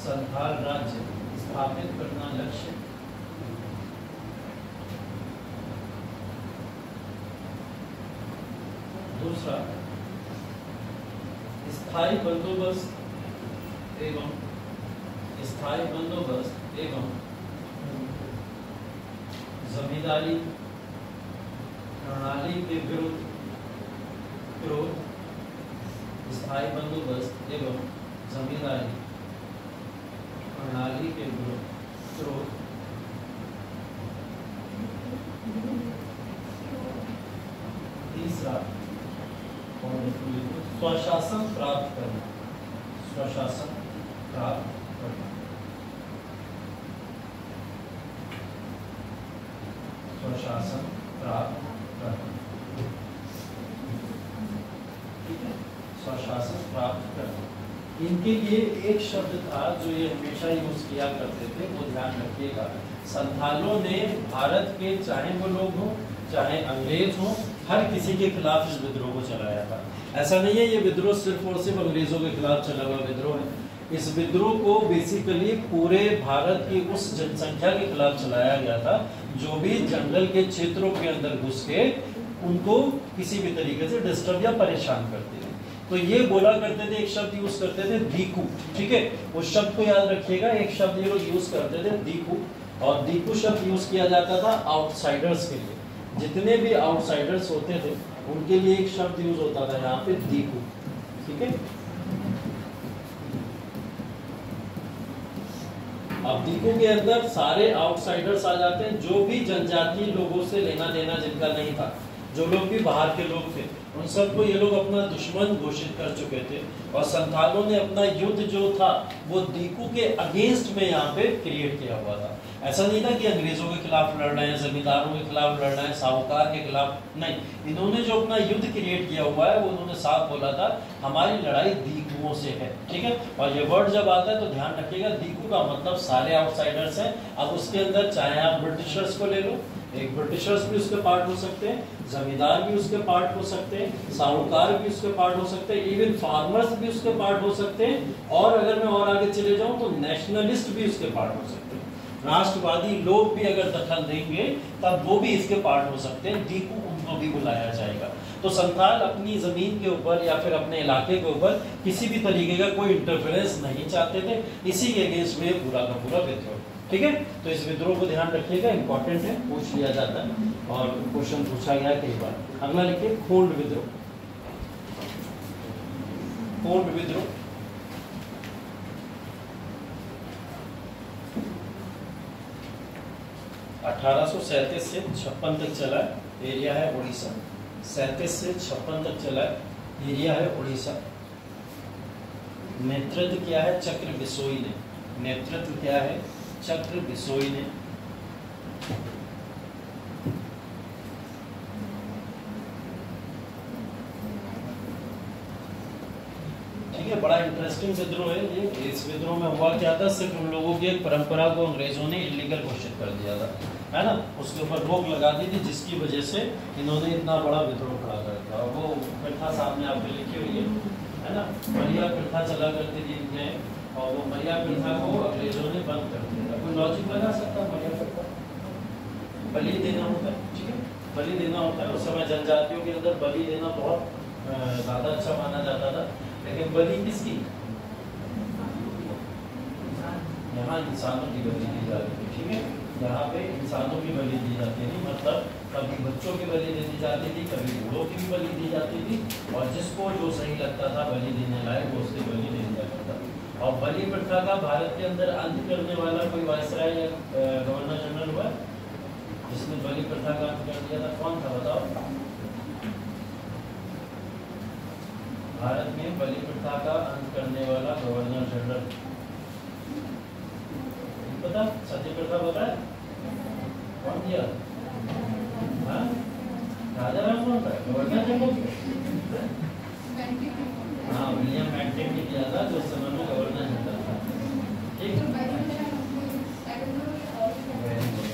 संथाल राज्य स्थापित करना लक्ष्य। दूसरा, स्थायी बंदोबस्त एवं जमींदारी प्रणाली के विरुद्ध विरोध, स्थायी बंदोबस्त एवं जमींदारी प्रणाली के विरुद्ध। तीसरा, स्वशासन प्राप्त करना, स्वशासन प्राप्त करना, स्वशासन प्राप्त करना, ठीक है, स्वशासन प्राप्त करना। इनके लिए एक शब्द था जो ये हमेशा यूज किया करते थे, वो ध्यान रखिएगा। संथालों ने भारत के, चाहे वो लोग हों चाहे अंग्रेज हों, हर किसी के खिलाफ इस विद्रोह को चलाया था। ऐसा नहीं है ये विद्रोह सिर्फ और सिर्फ अंग्रेजों के खिलाफ चला हुआ विद्रोह है। इस विद्रोह को बेसिकली पूरे भारत की उस जनसंख्या के खिलाफ चलाया गया था जो भी जंगल के क्षेत्रों के अंदर घुस के उनको किसी भी तरीके से डिस्टर्ब या परेशान करते थे। तो ये बोला करते थे, एक शब्द यूज करते थे, दीकू, ठीक है। उस शब्द को याद रखिएगा, एक शब्द ये लोग यूज करते थे, दीकू। और दीकू शब्द यूज किया जाता था आउटसाइडर्स के लिए। जितने भी आउटसाइडर्स होते थे उनके लिए एक शब्द यूज होता था यहाँ पे, दीकू, ठीक है। अब दीकू के अंदर सारे आउटसाइडर्स आ जाते हैं, जो भी जनजातीय लोगों से लेना देना जिनका नहीं था, जो लोग भी बाहर के लोग थे, उन सबको ये लोग अपना दुश्मन घोषित कर चुके थे। और संथालों ने अपना युद्ध जो था वो दीकू के अगेंस्ट में यहाँ पे क्रिएट किया हुआ था। ऐसा नहीं था कि अंग्रेजों के खिलाफ लड़ रहे हैं, जमींदारों के खिलाफ लड़ रहे हैं, साहूकार के खिलाफ, नहीं। इन्होंने जो अपना युद्ध क्रिएट किया हुआ है वो उन्होंने साफ बोला था, हमारी लड़ाई दीकुओं से है, ठीक है। और ये वर्ड जब आता है तो ध्यान रखिएगा, दीकू का मतलब सारे आउटसाइडर्स हैं। अब उसके अंदर चाहे आप ब्रिटिशर्स को ले लो, एक ब्रिटिशर्स भी उसके पार्ट हो सकते हैं, जमींदार भी उसके पार्ट हो सकते हैं, साहूकार भी उसके पार्ट हो सकते हैं, इवन फार्मर्स भी उसके पार्ट हो सकते हैं। और अगर मैं और आगे चले जाऊं तो नेशनलिस्ट भी उसके पार्ट हो सकते हैं, राष्ट्रवादी लोग भी अगर दखल देंगे तब वो भी इसके पार्ट हो सकते हैं, दीकू उनको भी बुलाया जाएगा। तो संथाल अपनी जमीन के ऊपर या फिर अपने इलाके के ऊपर किसी भी तरीके का कोई इंटरफेरेंस नहीं चाहते थे, इसी के अगेंस्ट में पूरा का पूरा विद्रोह, ठीक है। तो इस विद्रोह को ध्यान रखिएगा, इंपॉर्टेंट है, पूछ लिया जाता है और क्वेश्चन पूछा गया कई बार। अगला लिखिए, खोंड विद्रोह। खोंड विद्रोह 1837 से 56 तक चला, एरिया है उड़ीसा। 37 से 56 तक चला, एरिया है उड़ीसा। नेतृत्व क्या है? चक्र बिसोई ने। नेतृत्व क्या है? चक्र बिसोई ने। ठीक है, बड़ा इंटरेस्टिंग विद्रोह है ये। इस विद्रोह में हुआ क्या था, सिर्फ उन लोगों की एक परंपरा को अंग्रेजों ने इलीगल घोषित कर दिया था, है ना, उसके ऊपर रोक लगा दी थी, जिसकी वजह से इन्होंने इतना बड़ा विद्रोह खड़ा कर दिया। और वो प्रथा सामने आपको लिखी हुई है ना, मरिया प्रथा चला करती थी इनके, और वो मरिया प्रथा को अंग्रेजों ने बंद कर दिया। कोई लॉजिक लगा सकता है? मरिया प्रथा बलि देना होता है, ठीक है, बलि देना होता है। उस समय जनजातियों के अंदर बलि देना बहुत ज़्यादा अच्छा माना जाता था, लेकिन बलि किसकी? इंसानों की बलि दी जाती थी, ठीक है। यहाँ पे इंसानों की बलि दी जाती थी, मतलब कभी बच्चों की बलि दे दी जाती थी, कभी बूढ़ों की भी बलि दी जाती थी, और जिसको जो सही लगता था बलि देने लायक वो उसकी बलि दे दिया करता था। और बलि प्रथा का भारत के अंदर अंत करने वाला कोई वायसराय या गवर्नर जनरल हुआ जिसने बलि प्रथा का अंत कर दिया था? कौन था बताओ? भारत में बलि प्रथा का अंत करने वाला गवर्नर जनरल पता? सती प्रथा पता है? कौन दिया? हाँ, राजा राम कौन था? Governor general. हाँ, विलियम बेंटिक ने किया था, जो उस समय में गवर्नर जनरल था, ठीक।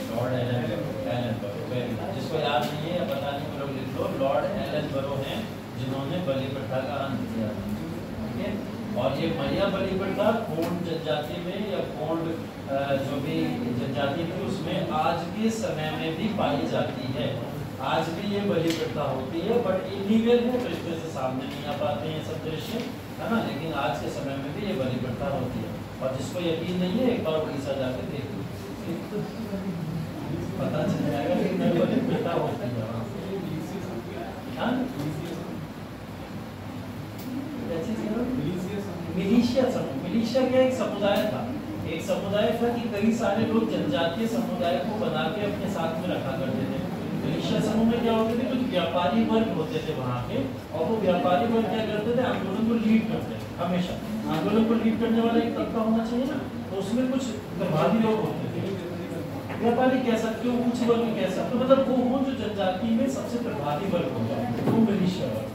लॉर्ड एलन बरो, जिसको याद नहीं है या पता नहीं वो लोग लिख लो। लॉर्ड एलन बरो हैं जिन्होंने बलि प्रथा का अंत किया, ठीक है। और ये महिला बलि प्रथा कोंड जनजाति में या कोंड जो भी जनजाति थी उसमें आज के समय में भी पाई जाती है। आज भी ये बलि प्रथा होती है, बट इलीगल है तो इसमें से सामने नहीं आ पाते हैं सब दृश्य, है ना। लेकिन आज के समय में भी ये बलि प्रथा होती है, और जिसको यकीन नहीं है एक बार उड़ीसा जाके देख लो, पता चल जाएगा कि बलि प्रथा होती है। मिलिशिया समूह, मिलिशिया क्या एक समुदाय था, एक समुदाय था कि कई सारे लोग जनजातीय समुदाय को बना के अपने साथ में रखा करते थे। मिलिशिया समूह में क्या होते थे? कुछ व्यापारी वर्ग होते थे वहाँ के, और वो व्यापारी वर्ग क्या करते थे? आंदोलन को लीड करते थे। हमेशा आंदोलन को लीड करने वाला एक तबका होना चाहिए ना, तो उसमें कुछ प्रभावी लोग होते थे। व्यापारी कह सकते हो, उच्च वर्ग कह सकते हो, मतलब वो हो जो जनजाति में सबसे प्रभावी वर्ग होता है, वो मिलिशिया वर्ग,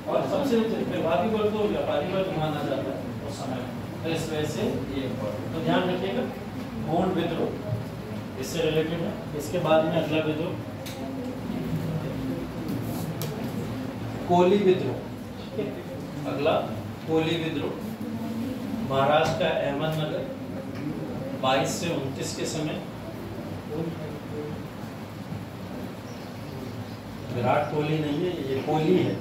और सबसे प्रभावी वर्ग को व्यापारी वर्ग माना जाता है उस समय। तो इस वजह से ये तो ध्यान रखिएगा। गोंड विद्रोह इससे रिलेटेड है। इसके बाद में अगला विद्रोह कोली विद्रोह, ठीक है। अगला कोली विद्रोह महाराष्ट्र का अहमदनगर 22 से 29 के समय। विराट कोहली नहीं है, ये कोहली है।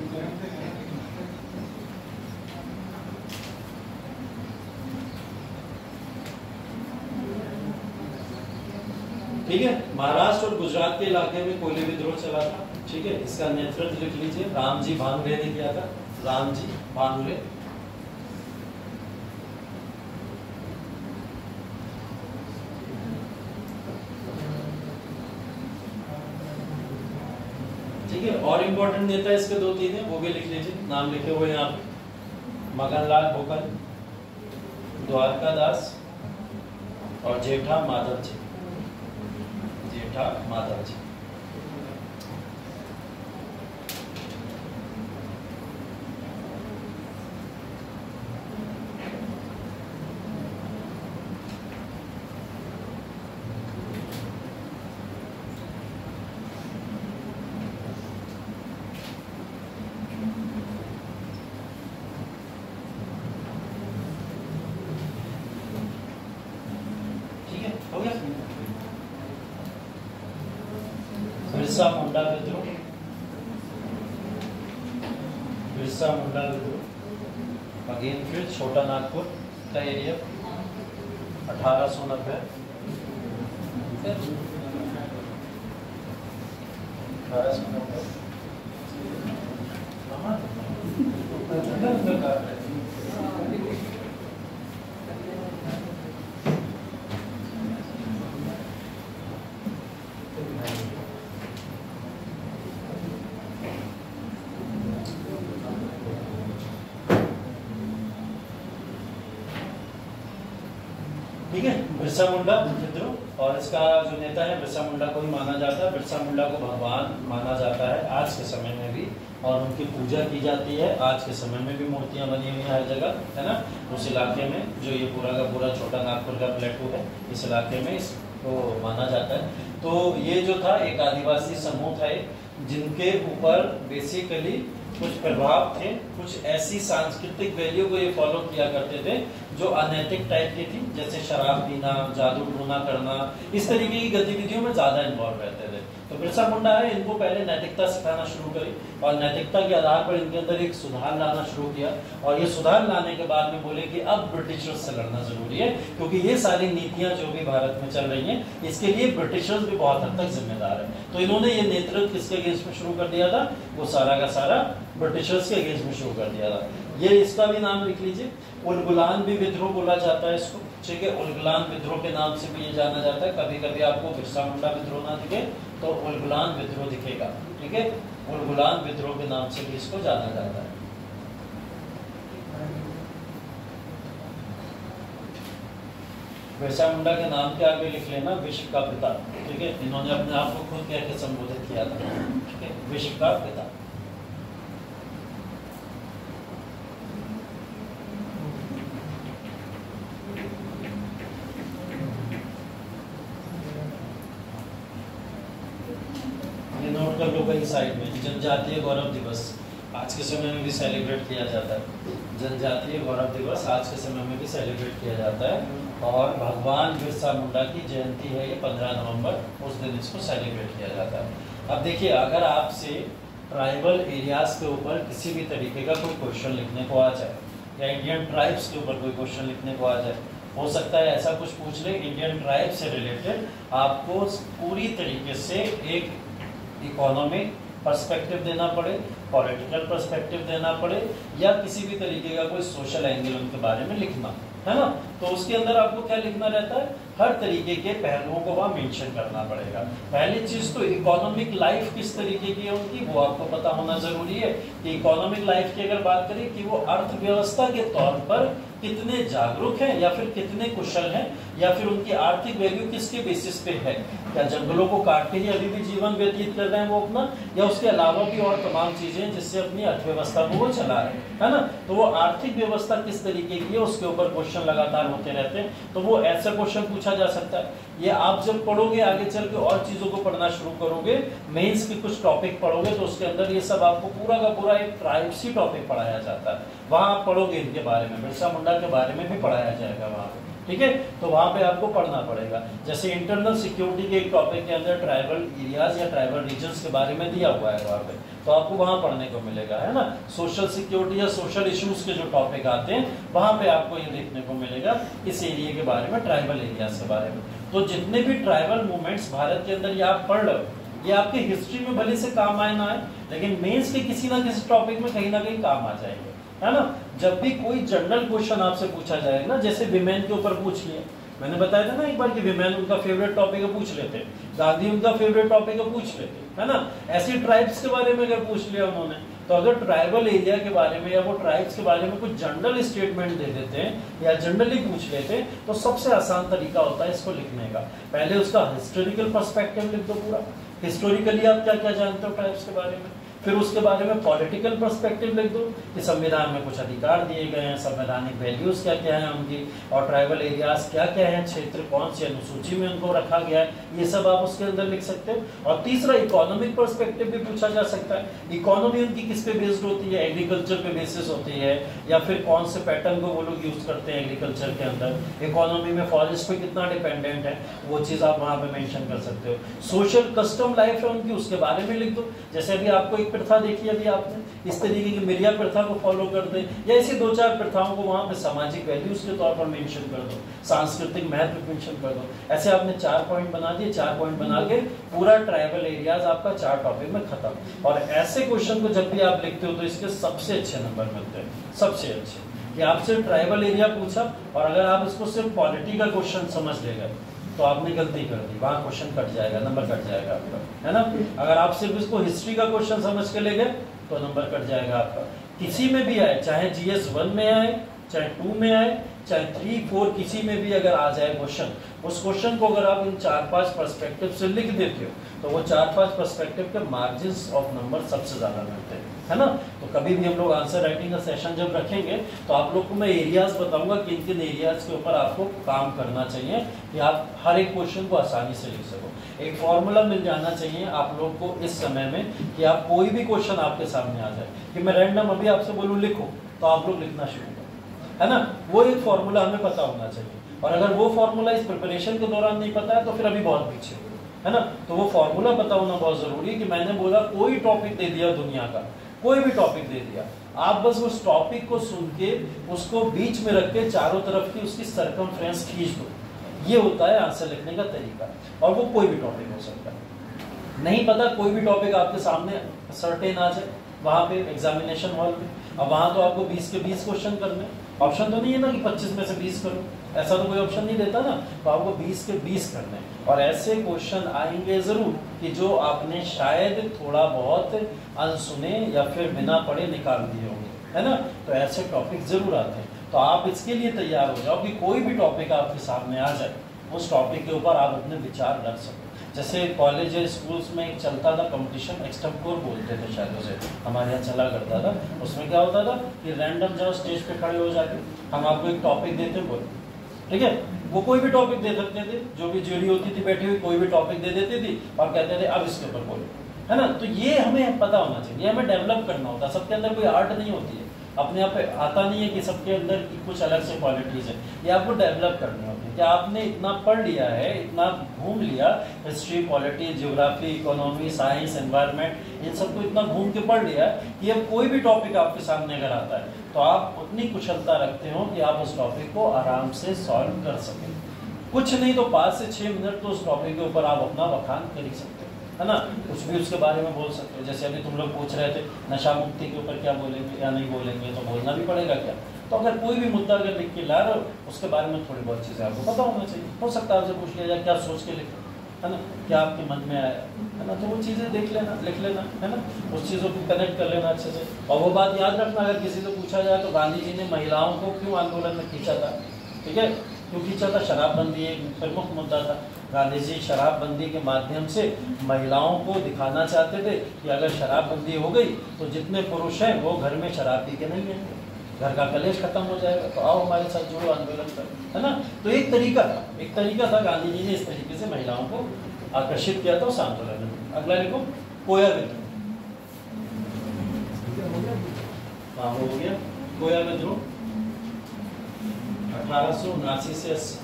ठीक है, महाराष्ट्र और गुजरात के इलाके में कोली विद्रोह चला था, ठीक है। इसका नेतृत्व लिख लीजिए, रामजी भांगरे ने किया था। रामजी भांगरे, ठीक है। और इंपॉर्टेंट नेता इसके 2-3 है, वो भी लिख लीजिए, नाम लिखे हुए यहाँ पे। मगनलाल भोकल, द्वारकादास और जेठा माधव जी, जेठा माधव जी। बिरसा मुंडा विद्रोह, बिरसा मुंडा विद्रोह अगेन फिर छोटा नागपुर का एरिया 1890। ठीक है, बिरसा मुंडा विद्रोह, और इसका जो नेता है बिरसा मुंडा को ही माना जाता है। बिरसा मुंडा को भगवान माना जाता है आज के समय में भी, और उनकी पूजा की जाती है आज के समय में भी। मूर्तियां बनी हुई हैं हर जगह, है ना। उस इलाके में जो ये पूरा का पूरा छोटा नागपुर का प्लेटू है, इस इलाके में इसको माना जाता है। तो ये जो था एक आदिवासी समूह था जिनके ऊपर बेसिकली कुछ प्रभाव थे, कुछ ऐसी सांस्कृतिक वैल्यू को ये फॉलो किया करते थे जो अनैतिक टाइप की थी, जैसे शराब पीना, जादू टोना करना, इस तरीके की गतिविधियों में ज्यादा इन्वॉल्व रहते थे। तो बिरसा मुंडा है, इनको पहले नैतिकता सिखाना शुरू करी और नैतिकता के आधार पर इनके अंदर एक सुधार लाना शुरू किया। और ये सुधार लाने के बाद में बोले कि अब ब्रिटिशर्स से लड़ना जरूरी है, क्योंकि ये सारी नीतियां जो भी भारत में चल रही हैं इसके लिए ब्रिटिशर्स भी बहुत हद तक जिम्मेदार है। तो इन्होंने ये नेतृत्व किसके अगेंस्ट में शुरू कर दिया था? वो सारा का सारा ब्रिटिशर्स के अगेंस्ट में शुरू कर दिया था। ये इसका भी नाम लिख लीजिए, उलगुलान भी विद्रोह बोला जाता है इसको, ठीक है। उलगुलान विद्रोह के नाम से भी ये जाना जाता है। कभी कभी आपको बिरसा मुंडा विद्रोह ना दिखे तो उलगुलान विद्रोह दिखेगा, ठीक है। उलगुलान विद्रोह के नाम से भी इसको जाना जाता है। बिरसा मुंडा के नाम के आगे लिख लेना विश्व का पिता, ठीक है। इन्होंने अपने आप को खुद कह के संबोधित किया था, ठीक है, विश्व का पिता। नोट कर लो कहीं साइड में, जनजातीय गौरव दिवस आज के समय में भी सेलिब्रेट किया जाता है। जनजातीय गौरव दिवस आज के समय में भी सेलिब्रेट किया जाता है और भगवान बिरसा मुंडा की जयंती है ये 15 नवंबर, उस दिन इसको सेलिब्रेट किया जाता है। अब देखिए, अगर आपसे ट्राइबल एरियाज के ऊपर किसी भी तरीके का कोई क्वेश्चन लिखने को आ जाए या इंडियन ट्राइब्स के ऊपर कोई क्वेश्चन लिखने को आ जाए, हो सकता है ऐसा कुछ पूछ ले इंडियन ट्राइब से रिलेटेड, आपको पूरी तरीके से एक इकोनॉमिक पर्सपेक्टिव देना पड़े, पॉलिटिकल पर्सपेक्टिव देना पड़े या किसी भी तरीके का कोई सोशल एंगल उनके बारे में लिखना है ना, तो उसके अंदर आपको क्या लिखना रहता है? हर तरीके के पहलुओं को वहाँ मेंशन करना पड़ेगा। पहली चीज तो इकोनॉमिक लाइफ किस तरीके की है उनकी, वो आपको पता होना जरूरी है कि इकोनॉमिक लाइफ की अगर बात करें कि वो अर्थव्यवस्था के तौर पर कितने जागरूक हैं या फिर कितने कुशल हैं, या फिर उनकी आर्थिक वैल्यू किसके बेसिस पे है। क्या जंगलों को काट के ही अभी भी जीवन व्यतीत कर रहे हैं वो अपना, या उसके अलावा भी और तमाम चीजें जिससे अपनी अर्थव्यवस्था को वो चला रहे हैं, है ना। तो वो आर्थिक व्यवस्था किस तरीके की है उसके ऊपर क्वेश्चन लगातार होते रहते हैं। तो वो ऐसा क्वेश्चन पूछा जा सकता है। ये आप जब पढ़ोगे आगे चल के और चीजों को पढ़ना शुरू करोगे, मेंस के कुछ टॉपिक पढ़ोगे तो उसके अंदर ये सब आपको पूरा का पूरा एक ट्राइब्स ही टॉपिक पढ़ाया जाता है। वहां आप पढ़ोगे इनके बारे में, बिरसा मुंडा के बारे में भी पढ़ाया जाएगा वहां पे, ठीक है। तो वहां पे आपको पढ़ना पड़ेगा। जैसे इंटरनल सिक्योरिटी के एक टॉपिक के अंदर ट्राइबल एरियाज या ट्राइबल रीजन्स के बारे में दिया हुआ है वहां पे, तो आपको वहां पढ़ने को मिलेगा, है ना। सोशल सिक्योरिटी या सोशल इश्यूज के जो टॉपिक आते हैं वहां पे आपको ये देखने को मिलेगा इस एरिया के बारे में, ट्राइबल एरियाज के बारे में। तो जितने भी ट्राइबल मूवमेंट्स भारत के अंदर ये आप पढ़ लो, ये आपके हिस्ट्री में भले से काम आए ना आए, लेकिन मेंस के किसी ना किसी टॉपिक में कहीं ना कहीं काम आ जाएंगे, है ना। जब भी कोई जनरल क्वेश्चन आपसे पूछा जाएगा ना, जैसे विमेन के ऊपर पूछ लिया, मैंने बताया था ना एक बार कि विमेन उनका फेवरेट टॉपिक है, पूछ लेते, गांधी उनका फेवरेट टॉपिक है, पूछ लेते, है ना। ऐसे ट्राइब्स के बारे में अगर पूछ लिया उन्होंने, तो अगर ट्राइबल एरिया के बारे में या वो ट्राइब्स के बारे में कुछ जनरल स्टेटमेंट दे देते हैं या जनरली पूछ लेते हैं, तो सबसे आसान तरीका होता है इसको लिखने का। पहले उसका हिस्टोरिकल पर्सपेक्टिव लिख दो पूरा, हिस्टोरिकली आप क्या क्या जानते हो ट्राइब्स के बारे में। फिर उसके बारे में पॉलिटिकल पर्सपेक्टिव लिख दो कि संविधान में कुछ अधिकार दिए गए हैं, संवैधानिक वैल्यूज क्या क्या हैं उनकी, और ट्राइबल एरियाज क्या क्या हैं, क्षेत्र कौन सी अनुसूची में उनको रखा गया है, ये सब आप उसके अंदर लिख सकते हो। और तीसरा इकोनॉमिक पर्सपेक्टिव भी पूछा जा सकता है। इकोनॉमी उनकी किस पे बेस्ड होती है, एग्रीकल्चर पे बेसिस होती है, या फिर कौन से पैटर्न को वो लोग यूज करते हैं एग्रीकल्चर के अंदर, इकोनॉमी में फॉरेस्ट पे कितना डिपेंडेंट है, वो चीज आप वहां पे मेंशन कर सकते हो। सोशल कस्टम लाइफ है उनकी, उसके बारे में लिख दो। जैसे अभी आपको प्रथा देखी, अभी आपने इस तरीके की मिरिया प्रथा को फॉलो कर दे, या ऐसी दो चार प्रथाओं को वहां पे सामाजिक वैल्यूज के तौर पर मेंशन कर दो, सांस्कृतिक महत्व मेंशन कर दो। ऐसे आपने 4 पॉइंट बना दिए, 4 पॉइंट बना के पूरा ट्राइबल एरियाज आपका 4 टॉपिक में खत्म। और ऐसे क्वेश्चन को जब भी आप लिखते हो तो इसके सबसे अच्छे नंबर मिलते हैं, सबसे अच्छे। कि आपसे ट्राइबल एरिया पूछा और अगर आप इसको सिर्फ पॉलिटी का क्वेश्चन समझ ले गए तो आपने गलती कर दी, वहां क्वेश्चन कट जाएगा, नंबर कट जाएगा आपका, है ना। अगर आप सिर्फ इसको हिस्ट्री का क्वेश्चन समझ के ले गए तो नंबर कट जाएगा आपका। किसी में भी आए, चाहे GS 1 में आए, चाहे 2 में आए, चाहे 3, 4 किसी में भी अगर आ जाए क्वेश्चन, उस क्वेश्चन को अगर आप इन 4-5 पर्सपेक्टिव से लिख देते हो तो वो 4-5 पर्सपेक्टिव के मार्जिन्स ऑफ नंबर सबसे ज्यादा मिलते हैं, है ना। तो कभी भी हम लोग आंसर राइटिंग का सेशन जब रखेंगे तो आप लोग को मैं एरियाज बताऊंगा किन किन एरियाज के ऊपर आपको काम करना चाहिए कि आप हर एक क्वेश्चन को आसानी से लिख सको। एक फॉर्मूला मिल जाना चाहिए आप लोग को इस समय में कि आप कोई भी क्वेश्चन आपके सामने आ जाए कि मैं रैंडम अभी आपसे बोलूँ लिखो, तो आप लोग लिखना शुरू करो, है ना। वो एक फॉर्मूला हमें पता होना चाहिए, और अगर वो फॉर्मूला इस प्रिपरेशन के दौरान नहीं पता है तो फिर अभी बहुत पीछे, है ना। तो वो फॉर्मूला पता होना बहुत जरूरी है कि मैंने बोला कोई टॉपिक दे दिया दुनिया का, कोई भी टॉपिक दे दिया, आप बस उस टॉपिक को सुन के उसको बीच में रख के चारों तरफ की उसकी सर्कमफ्रेंस खींच दो। ये होता है आंसर लिखने का तरीका, और वो कोई भी टॉपिक हो सकता है। नहीं पता कोई भी टॉपिक आपके सामने सर्टेन आ जाए वहां पे एग्जामिनेशन हॉल में, अब वहां तो आपको 20 के 20 क्वेश्चन करने, ऑप्शन तो नहीं है ना कि 25 में से 20 करो, ऐसा तो कोई ऑप्शन नहीं देता ना, तो आपको 20 के 20 करने, और ऐसे क्वेश्चन आएंगे जरूर कि जो आपने शायद थोड़ा बहुत अनसुने या फिर बिना पढ़े निकाल दिए होंगे, है ना। तो ऐसे टॉपिक जरूर आते हैं, तो आप इसके लिए तैयार हो जाओ कि कोई भी टॉपिक आपके सामने आ जाए, उस टॉपिक के ऊपर आप अपने विचार रख सको। जैसे कॉलेज स्कूल्स में एक चलता था कंपटीशन, एक्सटेम्पोर बोलते थे शायद उसे, हमारे यहाँ चला करता था। उसमें क्या होता था कि रैंडम जाओ स्टेज पे खड़े हो जाके, हम आपको एक टॉपिक देते बोले, ठीक है, वो कोई भी टॉपिक दे सकते थे, जो भी जुड़ी होती थी बैठी हुई कोई भी टॉपिक दे देती थी और कहते थे अब इसके ऊपर बोलो, है ना। तो ये हमें पता होना चाहिए, हमें डेवलप करना होता है। सबके अंदर कोई आर्ट नहीं होती है, अपने आप आता नहीं है कि सबके अंदर कुछ अलग से क्वालिटीज है, ये आपको डेवलप करनी होती है। कि आपने इतना पढ़ लिया है, इतना घूम लिया, history, polity, geography, economy, science, environment, इन सबको इतना घूम के पढ़ लिया कि अब कोई भी टॉपिक आपके सामने अगर आता है तो आप उतनी कुशलता रखते हो कि आप उस टॉपिक को आराम से सॉल्व कर सकें। कुछ नहीं तो 5 से 6 मिनट तो उस टॉपिक के ऊपर आप अपना बखान कर ही सकते हो, है ना। कुछ भी उसके बारे में बोल सकते हो। जैसे अभी तुम लोग पूछ रहे थे नशा मुक्ति के ऊपर क्या बोलेंगे या नहीं बोलेंगे, तो बोलना भी पड़ेगा क्या। तो अगर कोई भी मुद्दा अगर लिख के ला रहे हो, उसके बारे में थोड़ी बहुत चीज़ें आपको पता होना चाहिए। हो सकता है आपसे पूछ लिया जाए क्या सोच के लिखो, है ना, क्या आपके मन में आया, है ना, तो वो चीज़ें देख लेना, लिख लेना, है ना, उस चीज़ों को कनेक्ट कर लेना अच्छे से। और वो बात याद रखना, अगर किसी से पूछा जाए तो गांधी जी ने महिलाओं को क्यों आंदोलन में खींचा था, ठीक है, क्यों खींचा था। शराबबंदी एक प्रमुख मुद्दा था। गांधी जी शराबबंदी के माध्यम से महिलाओं को दिखाना चाहते थे कि अगर शराबबंदी हो गई तो जितने पुरुष हैं वो घर में शराब पी के नहीं रहेंगे, घर का कलेश खत्म हो जाएगा, तो आओ हमारे साथ जुड़ो आंदोलन कर, है ना। तो एक तरीका था गांधी जी ने इस तरीके से महिलाओं को आकर्षित किया था उस आंदोलन में। अगला लिखो कोया विद्रोह। हाँ हो गया कोया विद्रोह 1879 से 80।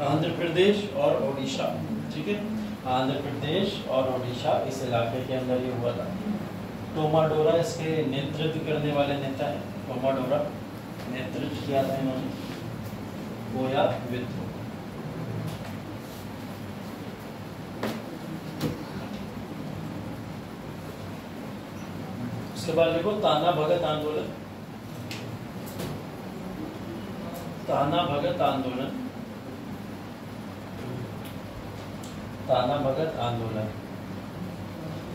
आंध्र प्रदेश और ओडिशा, ठीक है, आंध्र प्रदेश और ओडिशा इस इलाके के अंदर ये हुआ था। टोमाडोरा इसके नेतृत्व करने वाले नेता हैं। टोमाडोरा नेतृत्व किया था इन्होंने कोया विद्रोह। उसके बाद देखो ताना भगत आंदोलन। ताना भगत आंदोलन, ताना भगत आंदोलन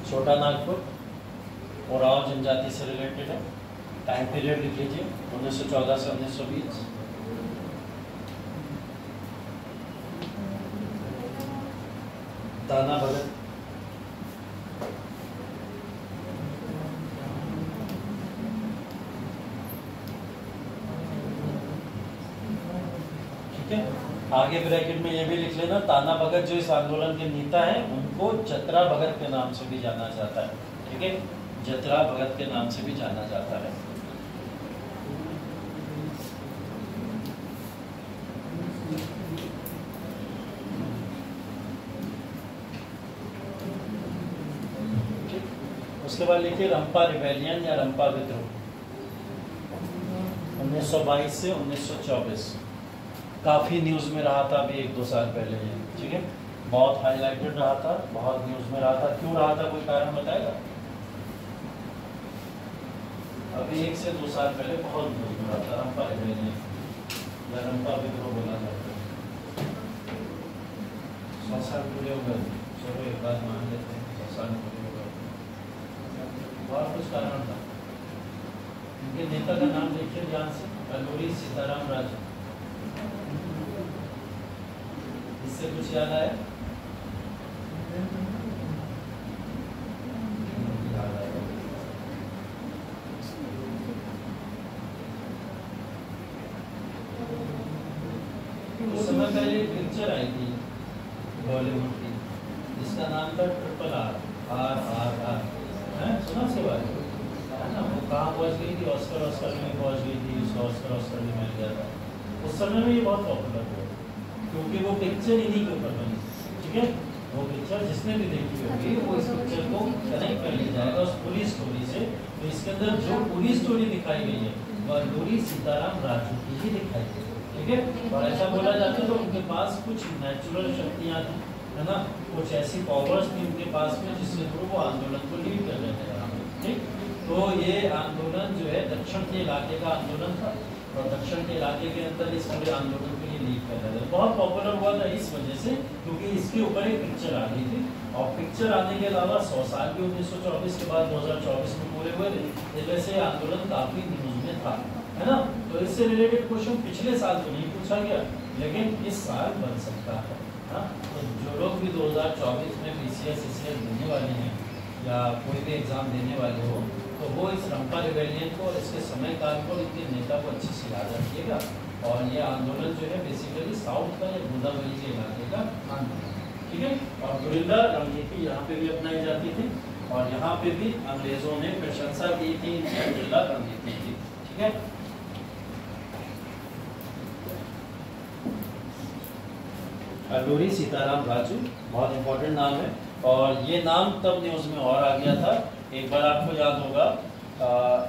छोटा नागपुर ओराव जनजाति से रिलेटेड है। टाइम पीरियड लिख लीजिए 1914 से 1920। ताना भगत ठीक है। आगे ब्रैकेट में ये भी लिख लेना, ताना भगत जो इस आंदोलन के नेता हैं उनको जतरा भगत के नाम से भी जाना जाता है, ठीक है, जतरा भगत के नाम से भी जाना जाता है। उसके बाद लिखिए रंपा रिबेलियन या रंपा विद्रोह 1922 से 1924। काफ़ी न्यूज़ में रहा था अभी 1-2 साल पहले ये, ठीक है, बहुत हाईलाइटेड रहा था, बहुत न्यूज़ में रहा था। क्यों रहा था, कोई कारण बताएगा? अभी 1 से 2 साल पहले बहुत न्यूज़ में रहा था रंपा रिबेलियन या रंपा विद्रोह बोला जाता है। 100 साल पूरे हो गए, चलो एक बात मान लेते हैं 100 साल पूरे हो गए। बहुत कुछ कारण था। इनके नेता का नाम देखिए ध्यान से, कल्लूरी सीताराम राजू। इससे कुछ याद आया? कुछ समय पहले एक पिक्चर आई थी बॉलीवुड की जिसका नाम था RRR, है सुना उसके बारे में, है ना। कहाँ पहुँच गई थी, ऑस्कर में पहुँच गई थी, उसको ऑस्कर भी मिल गया था। उस समय में ये बहुत पॉपुलर हुआ क्योंकि वो पिक्चर इन्हीं के ऊपर बनी, ठीक है। वो पिक्चर जिसने भी देखी होगी वो इस पिक्चर को कनेक्ट कर लिया जाएगा उस पूरी स्टोरी से। तो इसके अंदर जो पूरी स्टोरी दिखाई गई है वह लोरी सीताराम राजू की ही दिखाई गई, ठीक है। और ऐसा बोला जाता है तो उनके पास कुछ नेचुरल शक्तियाँ थी, है ना, कुछ ऐसी पावर्स थी उनके पास में जिसके थ्रू वो आंदोलन को लीड कर रहे थे, ठीक। तो ये आंदोलन जो है दक्षिण के इलाके का आंदोलन था और दक्षिण के इलाके के अंदर इस पूरे आंदोलन को ये लीड कर रहे थे। बहुत पॉपुलर हुआ था इस वजह से क्योंकि इसके ऊपर एक पिक्चर आ गई थी और पिक्चर आने के अलावा 100 साल भी 1924 के बाद 2024 में पूरे हुए थे, इस वजह से आंदोलन काफी न्यूज में था, है ना। तो इससे रिलेटेड क्वेश्चन पिछले साल तो नहीं पूछा गया लेकिन इस साल बन सकता है, हाँ। तो जो लोग भी 2024 में BCS देने वाले हैं या कोई भी एग्जाम देने वाले हो तो वो इस रंपा रिवेलियन को और इसके समय काल को, इनके नेता को अच्छे से याद रखिएगा। और ये आंदोलन जो है बेसिकली साउथ का या गोदावरी के इलाके का आंदोलन, ठीक है। और गुरिल्ला रणनीति यहाँ पे भी अपनाई जाती थी और यहाँ पे भी अंग्रेजों ने प्रशंसा की थी इनकी गुरिल्ला रणनीति की, ठीक है। लोरी सीताराम राजू बहुत इंपॉर्टेंट नाम है और ये नाम तब न्यूज़ में और आ गया था। एक बार आपको याद होगा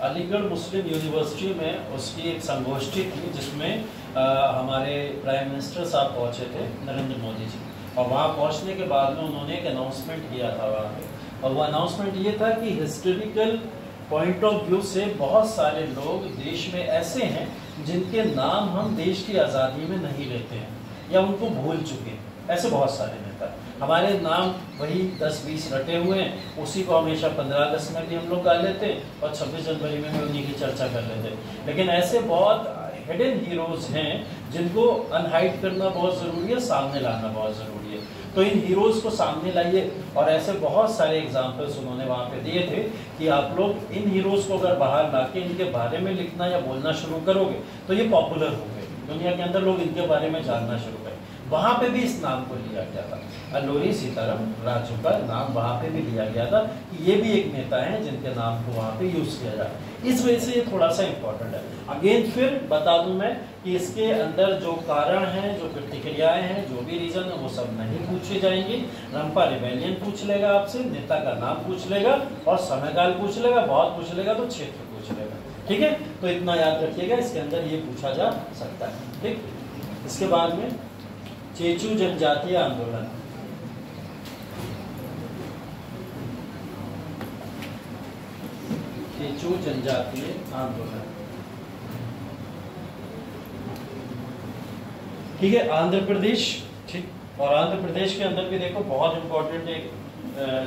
अलीगढ़ मुस्लिम यूनिवर्सिटी में उसकी एक संगोष्ठी थी जिसमें हमारे प्राइम मिनिस्टर साहब पहुंचे थे, नरेंद्र मोदी जी। और वहाँ पहुंचने के बाद में उन्होंने एक अनाउंसमेंट किया था वहाँ पे और वो अनाउंसमेंट ये था कि हिस्टोरिकल पॉइंट ऑफ व्यू से बहुत सारे लोग देश में ऐसे हैं जिनके नाम हम देश की आज़ादी में नहीं लेते हैं या उनको भूल चुके हैं। ऐसे बहुत सारे नेता, हमारे नाम वही 10-20 रटे हुए हैं, उसी को हमेशा 15 अगस्त में भी हम लोग गा लेते हैं और 26 जनवरी में भी उन्हीं की चर्चा कर लेते हैं। लेकिन ऐसे बहुत हिडन हीरोज हैं जिनको अनहाइड करना बहुत ज़रूरी है, सामने लाना बहुत ज़रूरी है। तो इन हीरोज को सामने लाइए और ऐसे बहुत सारे एग्जाम्पल्स उन्होंने वहाँ पे दिए थे कि आप लोग इन हीरोज को अगर बाहर ला के इनके बारे में लिखना या बोलना शुरू करोगे तो ये पॉपुलर होंगे, दुनिया के अंदर लोग इनके बारे में जानना शुरू करें। वहाँ पे भी इस नाम को लिया गया था, लोरी सीताराम राजू का नाम वहाँ पे भी लिया गया था कि ये भी एक नेता हैं जिनके नाम को वहाँ पे यूज़ किया जाए। इस वजह से ये थोड़ा सा इम्पोर्टेंट है। अगेन फिर बता दूं मैं कि इसके अंदर जो कारण हैं, जो प्रतिक्रियाएं हैं, जो भी रीजन है वो सब नहीं पूछे जाएंगे। रंपा रिवेलियन पूछ लेगा आपसे, नेता का नाम पूछ लेगा और समयकाल पूछ लेगा, बहुत पूछ लेगा तो क्षेत्र पूछ लेगा, ठीक है। तो इतना याद रखिएगा, इसके अंदर ये पूछा जा सकता है, ठीक। इसके बाद में चेचू जनजातीय आंदोलन, चेचू जनजातीय आंदोलन, ठीक है। आंध्र प्रदेश, ठीक। और आंध्र प्रदेश के अंदर भी देखो बहुत इंपॉर्टेंट एक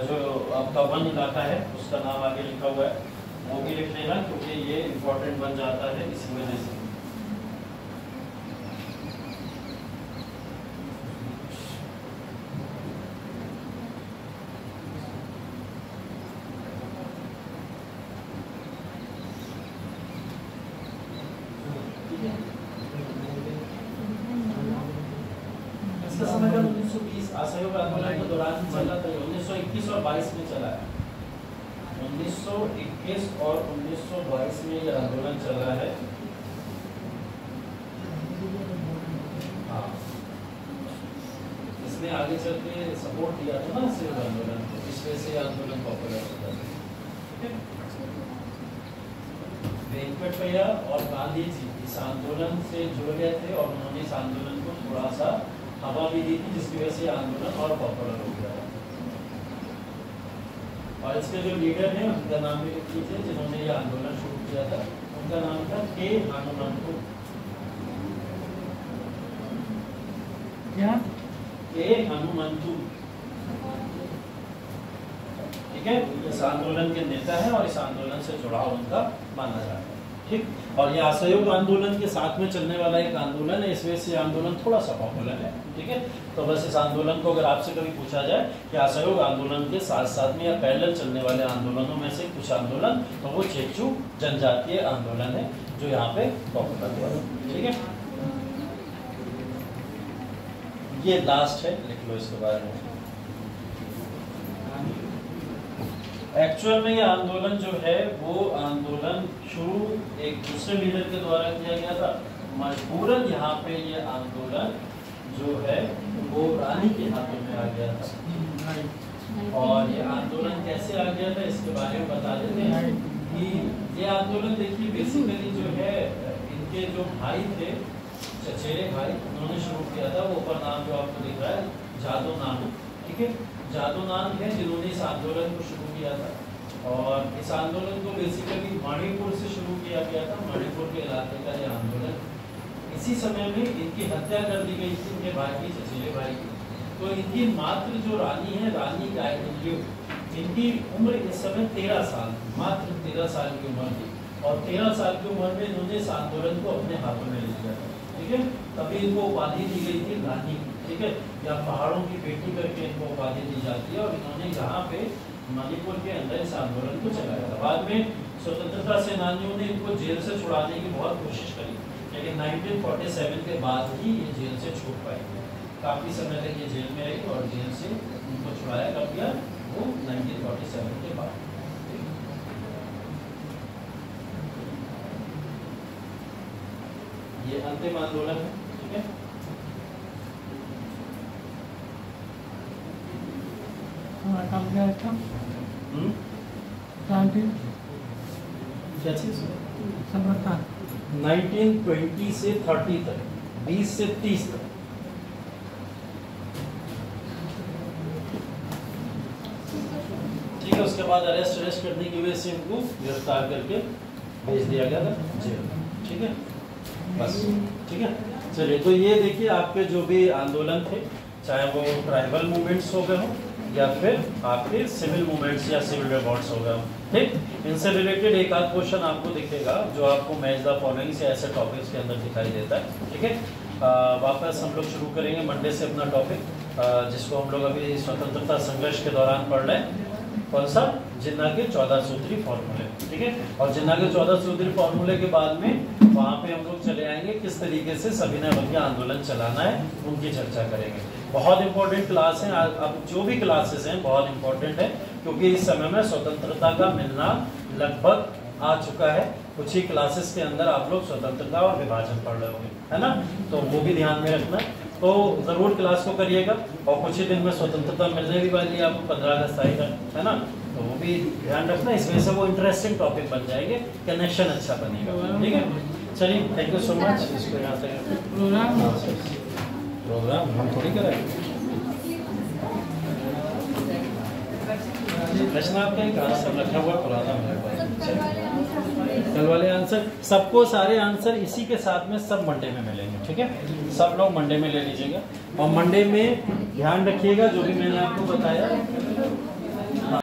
जो आपका वन इलाका है उसका नाम आगे लिखा हुआ है, वो भी लिख लेना क्योंकि ये इंपॉर्टेंट बन जाता है इसी वजह से। इसका समय 1920 असहयोग आंदोलन के दौरान चला था, 1921 और 22 में चला है। 1921 और 1922 में ये आंदोलन चल रहा है। हाँ, इसने आगे चल के सपोर्ट दिया था ना असहयोग आंदोलन को, इस वजह से आंदोलन पॉपुलर होता है, ठीक है। वेंकटैया और गांधी जी इस आंदोलन से जुड़ गए थे और उन्होंने इस आंदोलन को थोड़ा सा हवा भी दी थी जिसकी वजह से आंदोलन और पॉपुलर हो गया। और इसके जो लीडर हैं उनका नाम भी लिख लीजिए, जिन्होंने ये आंदोलन शुरू किया था, उनका नाम था के हनुमंतु। क्या? के हनुमंतु, ठीक है। इस आंदोलन के नेता है और इस आंदोलन से जुड़ाव उनका माना जाता है, ठीक। और ये असहयोग आंदोलन के साथ में चलने वाला एक आंदोलन है, इस वजह से आंदोलन थोड़ा सा पॉपुलर है, ठीक है। तो बस इस आंदोलन को अगर आपसे कभी पूछा जाए कि असहयोग आंदोलन के साथ साथ में या पैरेलल चलने वाले आंदोलनों में से कुछ आंदोलन, तो वो चेचू जनजातीय आंदोलन है जो यहाँ पे पॉपुलर हुआ, ठीक है। ये लास्ट है, लिख लो इसके बारे में। एक्चुअल में ये आंदोलन जो है वो आंदोलन शुरू एक दूसरे लीडर के द्वारा किया गया था। मजबूरन यहाँ पे ये आंदोलन जो है वो रानी के हाथों में आ गया था। और ये आंदोलन कैसे आ गया था इसके बारे में बता देते हैं कि ये आंदोलन देखिए बेसिकली जो है इनके जो भाई थे, चचेरे भाई, उन्होंने शुरू किया था। वो ऊपर नाम जो आपको दिख रहा है जादो नानक, ठीक है, जादो नानक है जिन्होंने इस आंदोलन को शुरू किया था। और इस आंदोलन को बेसिकली मणिपुर से शुरू किया गया था, मणिपुर के इलाके का ये आंदोलन। इसी समय में इनकी हत्या कर दी गई थी इनके भाई की, चचेरे भाई की। तो इनकी मात्र जो रानी है, रानी गायकल्यू, इनकी उम्र इस समय 13 साल, मात्र 13 साल की उम्र थी। और 13 साल की उम्र में इन्होंने इस आंदोलन को अपने हाथों में ले लिया था, ठीक है। तभी इनको उपाधि दी गई थी रानी, ठीक है, या पहाड़ों की बेटी करके इनको उपाधि दी जाती है। और इन्होंने यहाँ पे मणिपुर के अंदर इस आंदोलन को चलाया था। बाद में स्वतंत्रता सेनानियों ने इनको जेल से छुड़ाने की बहुत कोशिश करी, लेकिन 1947 के बाद ही ये जेल से छूट पाई। काफ़ी समय तक ये जेल में रही और जेल से उनको छुड़ाया कब गया, वो 1947 के बाद। ये अंतिम आंदोलन है, ठीक है। क्या चीज? 1920 से 30 तक, 20 से 30 तक। ठीक है, उसके बाद अरेस्ट करने की वजह से इनको गिरफ्तार करके भेज दिया गया था जेल, ठीक है, बस, ठीक है। चलिए, तो ये देखिए आपके जो भी आंदोलन थे, चाहे वो ट्राइबल मूवमेंट्स हो गए हों या फिर आपके सिविल मूवमेंट्स या सिविल रिवॉल्ट्स हो गए, ठीक। इनसे रिलेटेड एक आध क्वेश्चन आपको दिखेगा जो आपको मैच द फॉलोइंग से ऐसे टॉपिक्स के अंदर दिखाई देता है, ठीक है। वापस हम लोग शुरू करेंगे मंडे से अपना टॉपिक, जिसको हम लोग अभी स्वतंत्रता संघर्ष के दौरान पढ़ रहे हैं। कौन सा? जिन्ना के 14 सूत्री फॉर्मूले, ठीक है। और जिन्ना के 14 सूत्री फॉर्मूले के बाद में वहाँ पे हम लोग चले आएंगे किस तरीके से सविनय अवज्ञा आंदोलन चलाना है, उनकी चर्चा करेंगे। बहुत इंपॉर्टेंट क्लास है, अब जो भी क्लासेस हैं बहुत इंपॉर्टेंट है, क्योंकि इस समय में स्वतंत्रता का मिलना लगभग आ चुका है। कुछ ही क्लासेस के अंदर आप लोग स्वतंत्रता और विभाजन पढ़ रहे होंगे, है ना, तो वो भी ध्यान में रखना। तो ज़रूर क्लास को करिएगा। और कुछ ही दिन में स्वतंत्रता मिलने भी वाली है आपको, 15 अगस्त आएगा, है ना, तो वो भी ध्यान रखना। इसमें से वो इंटरेस्टिंग टॉपिक बन जाएंगे, कनेक्शन अच्छा बनेगा, ठीक है। चलिए, थैंक यू सो मच। इसको यहाँ तक प्रोग्राम हम थोड़ी कराएंगे। प्रश्न आपका एक आंसर रखा हुआ पुराना मेरे पास, कल वाले आंसर सबको, सारे आंसर इसी के साथ में सब मंडे में मिलेंगे, ठीक है। सब लोग मंडे में ले लीजिएगा। और मंडे में ध्यान रखिएगा जो भी मैंने आपको बताया,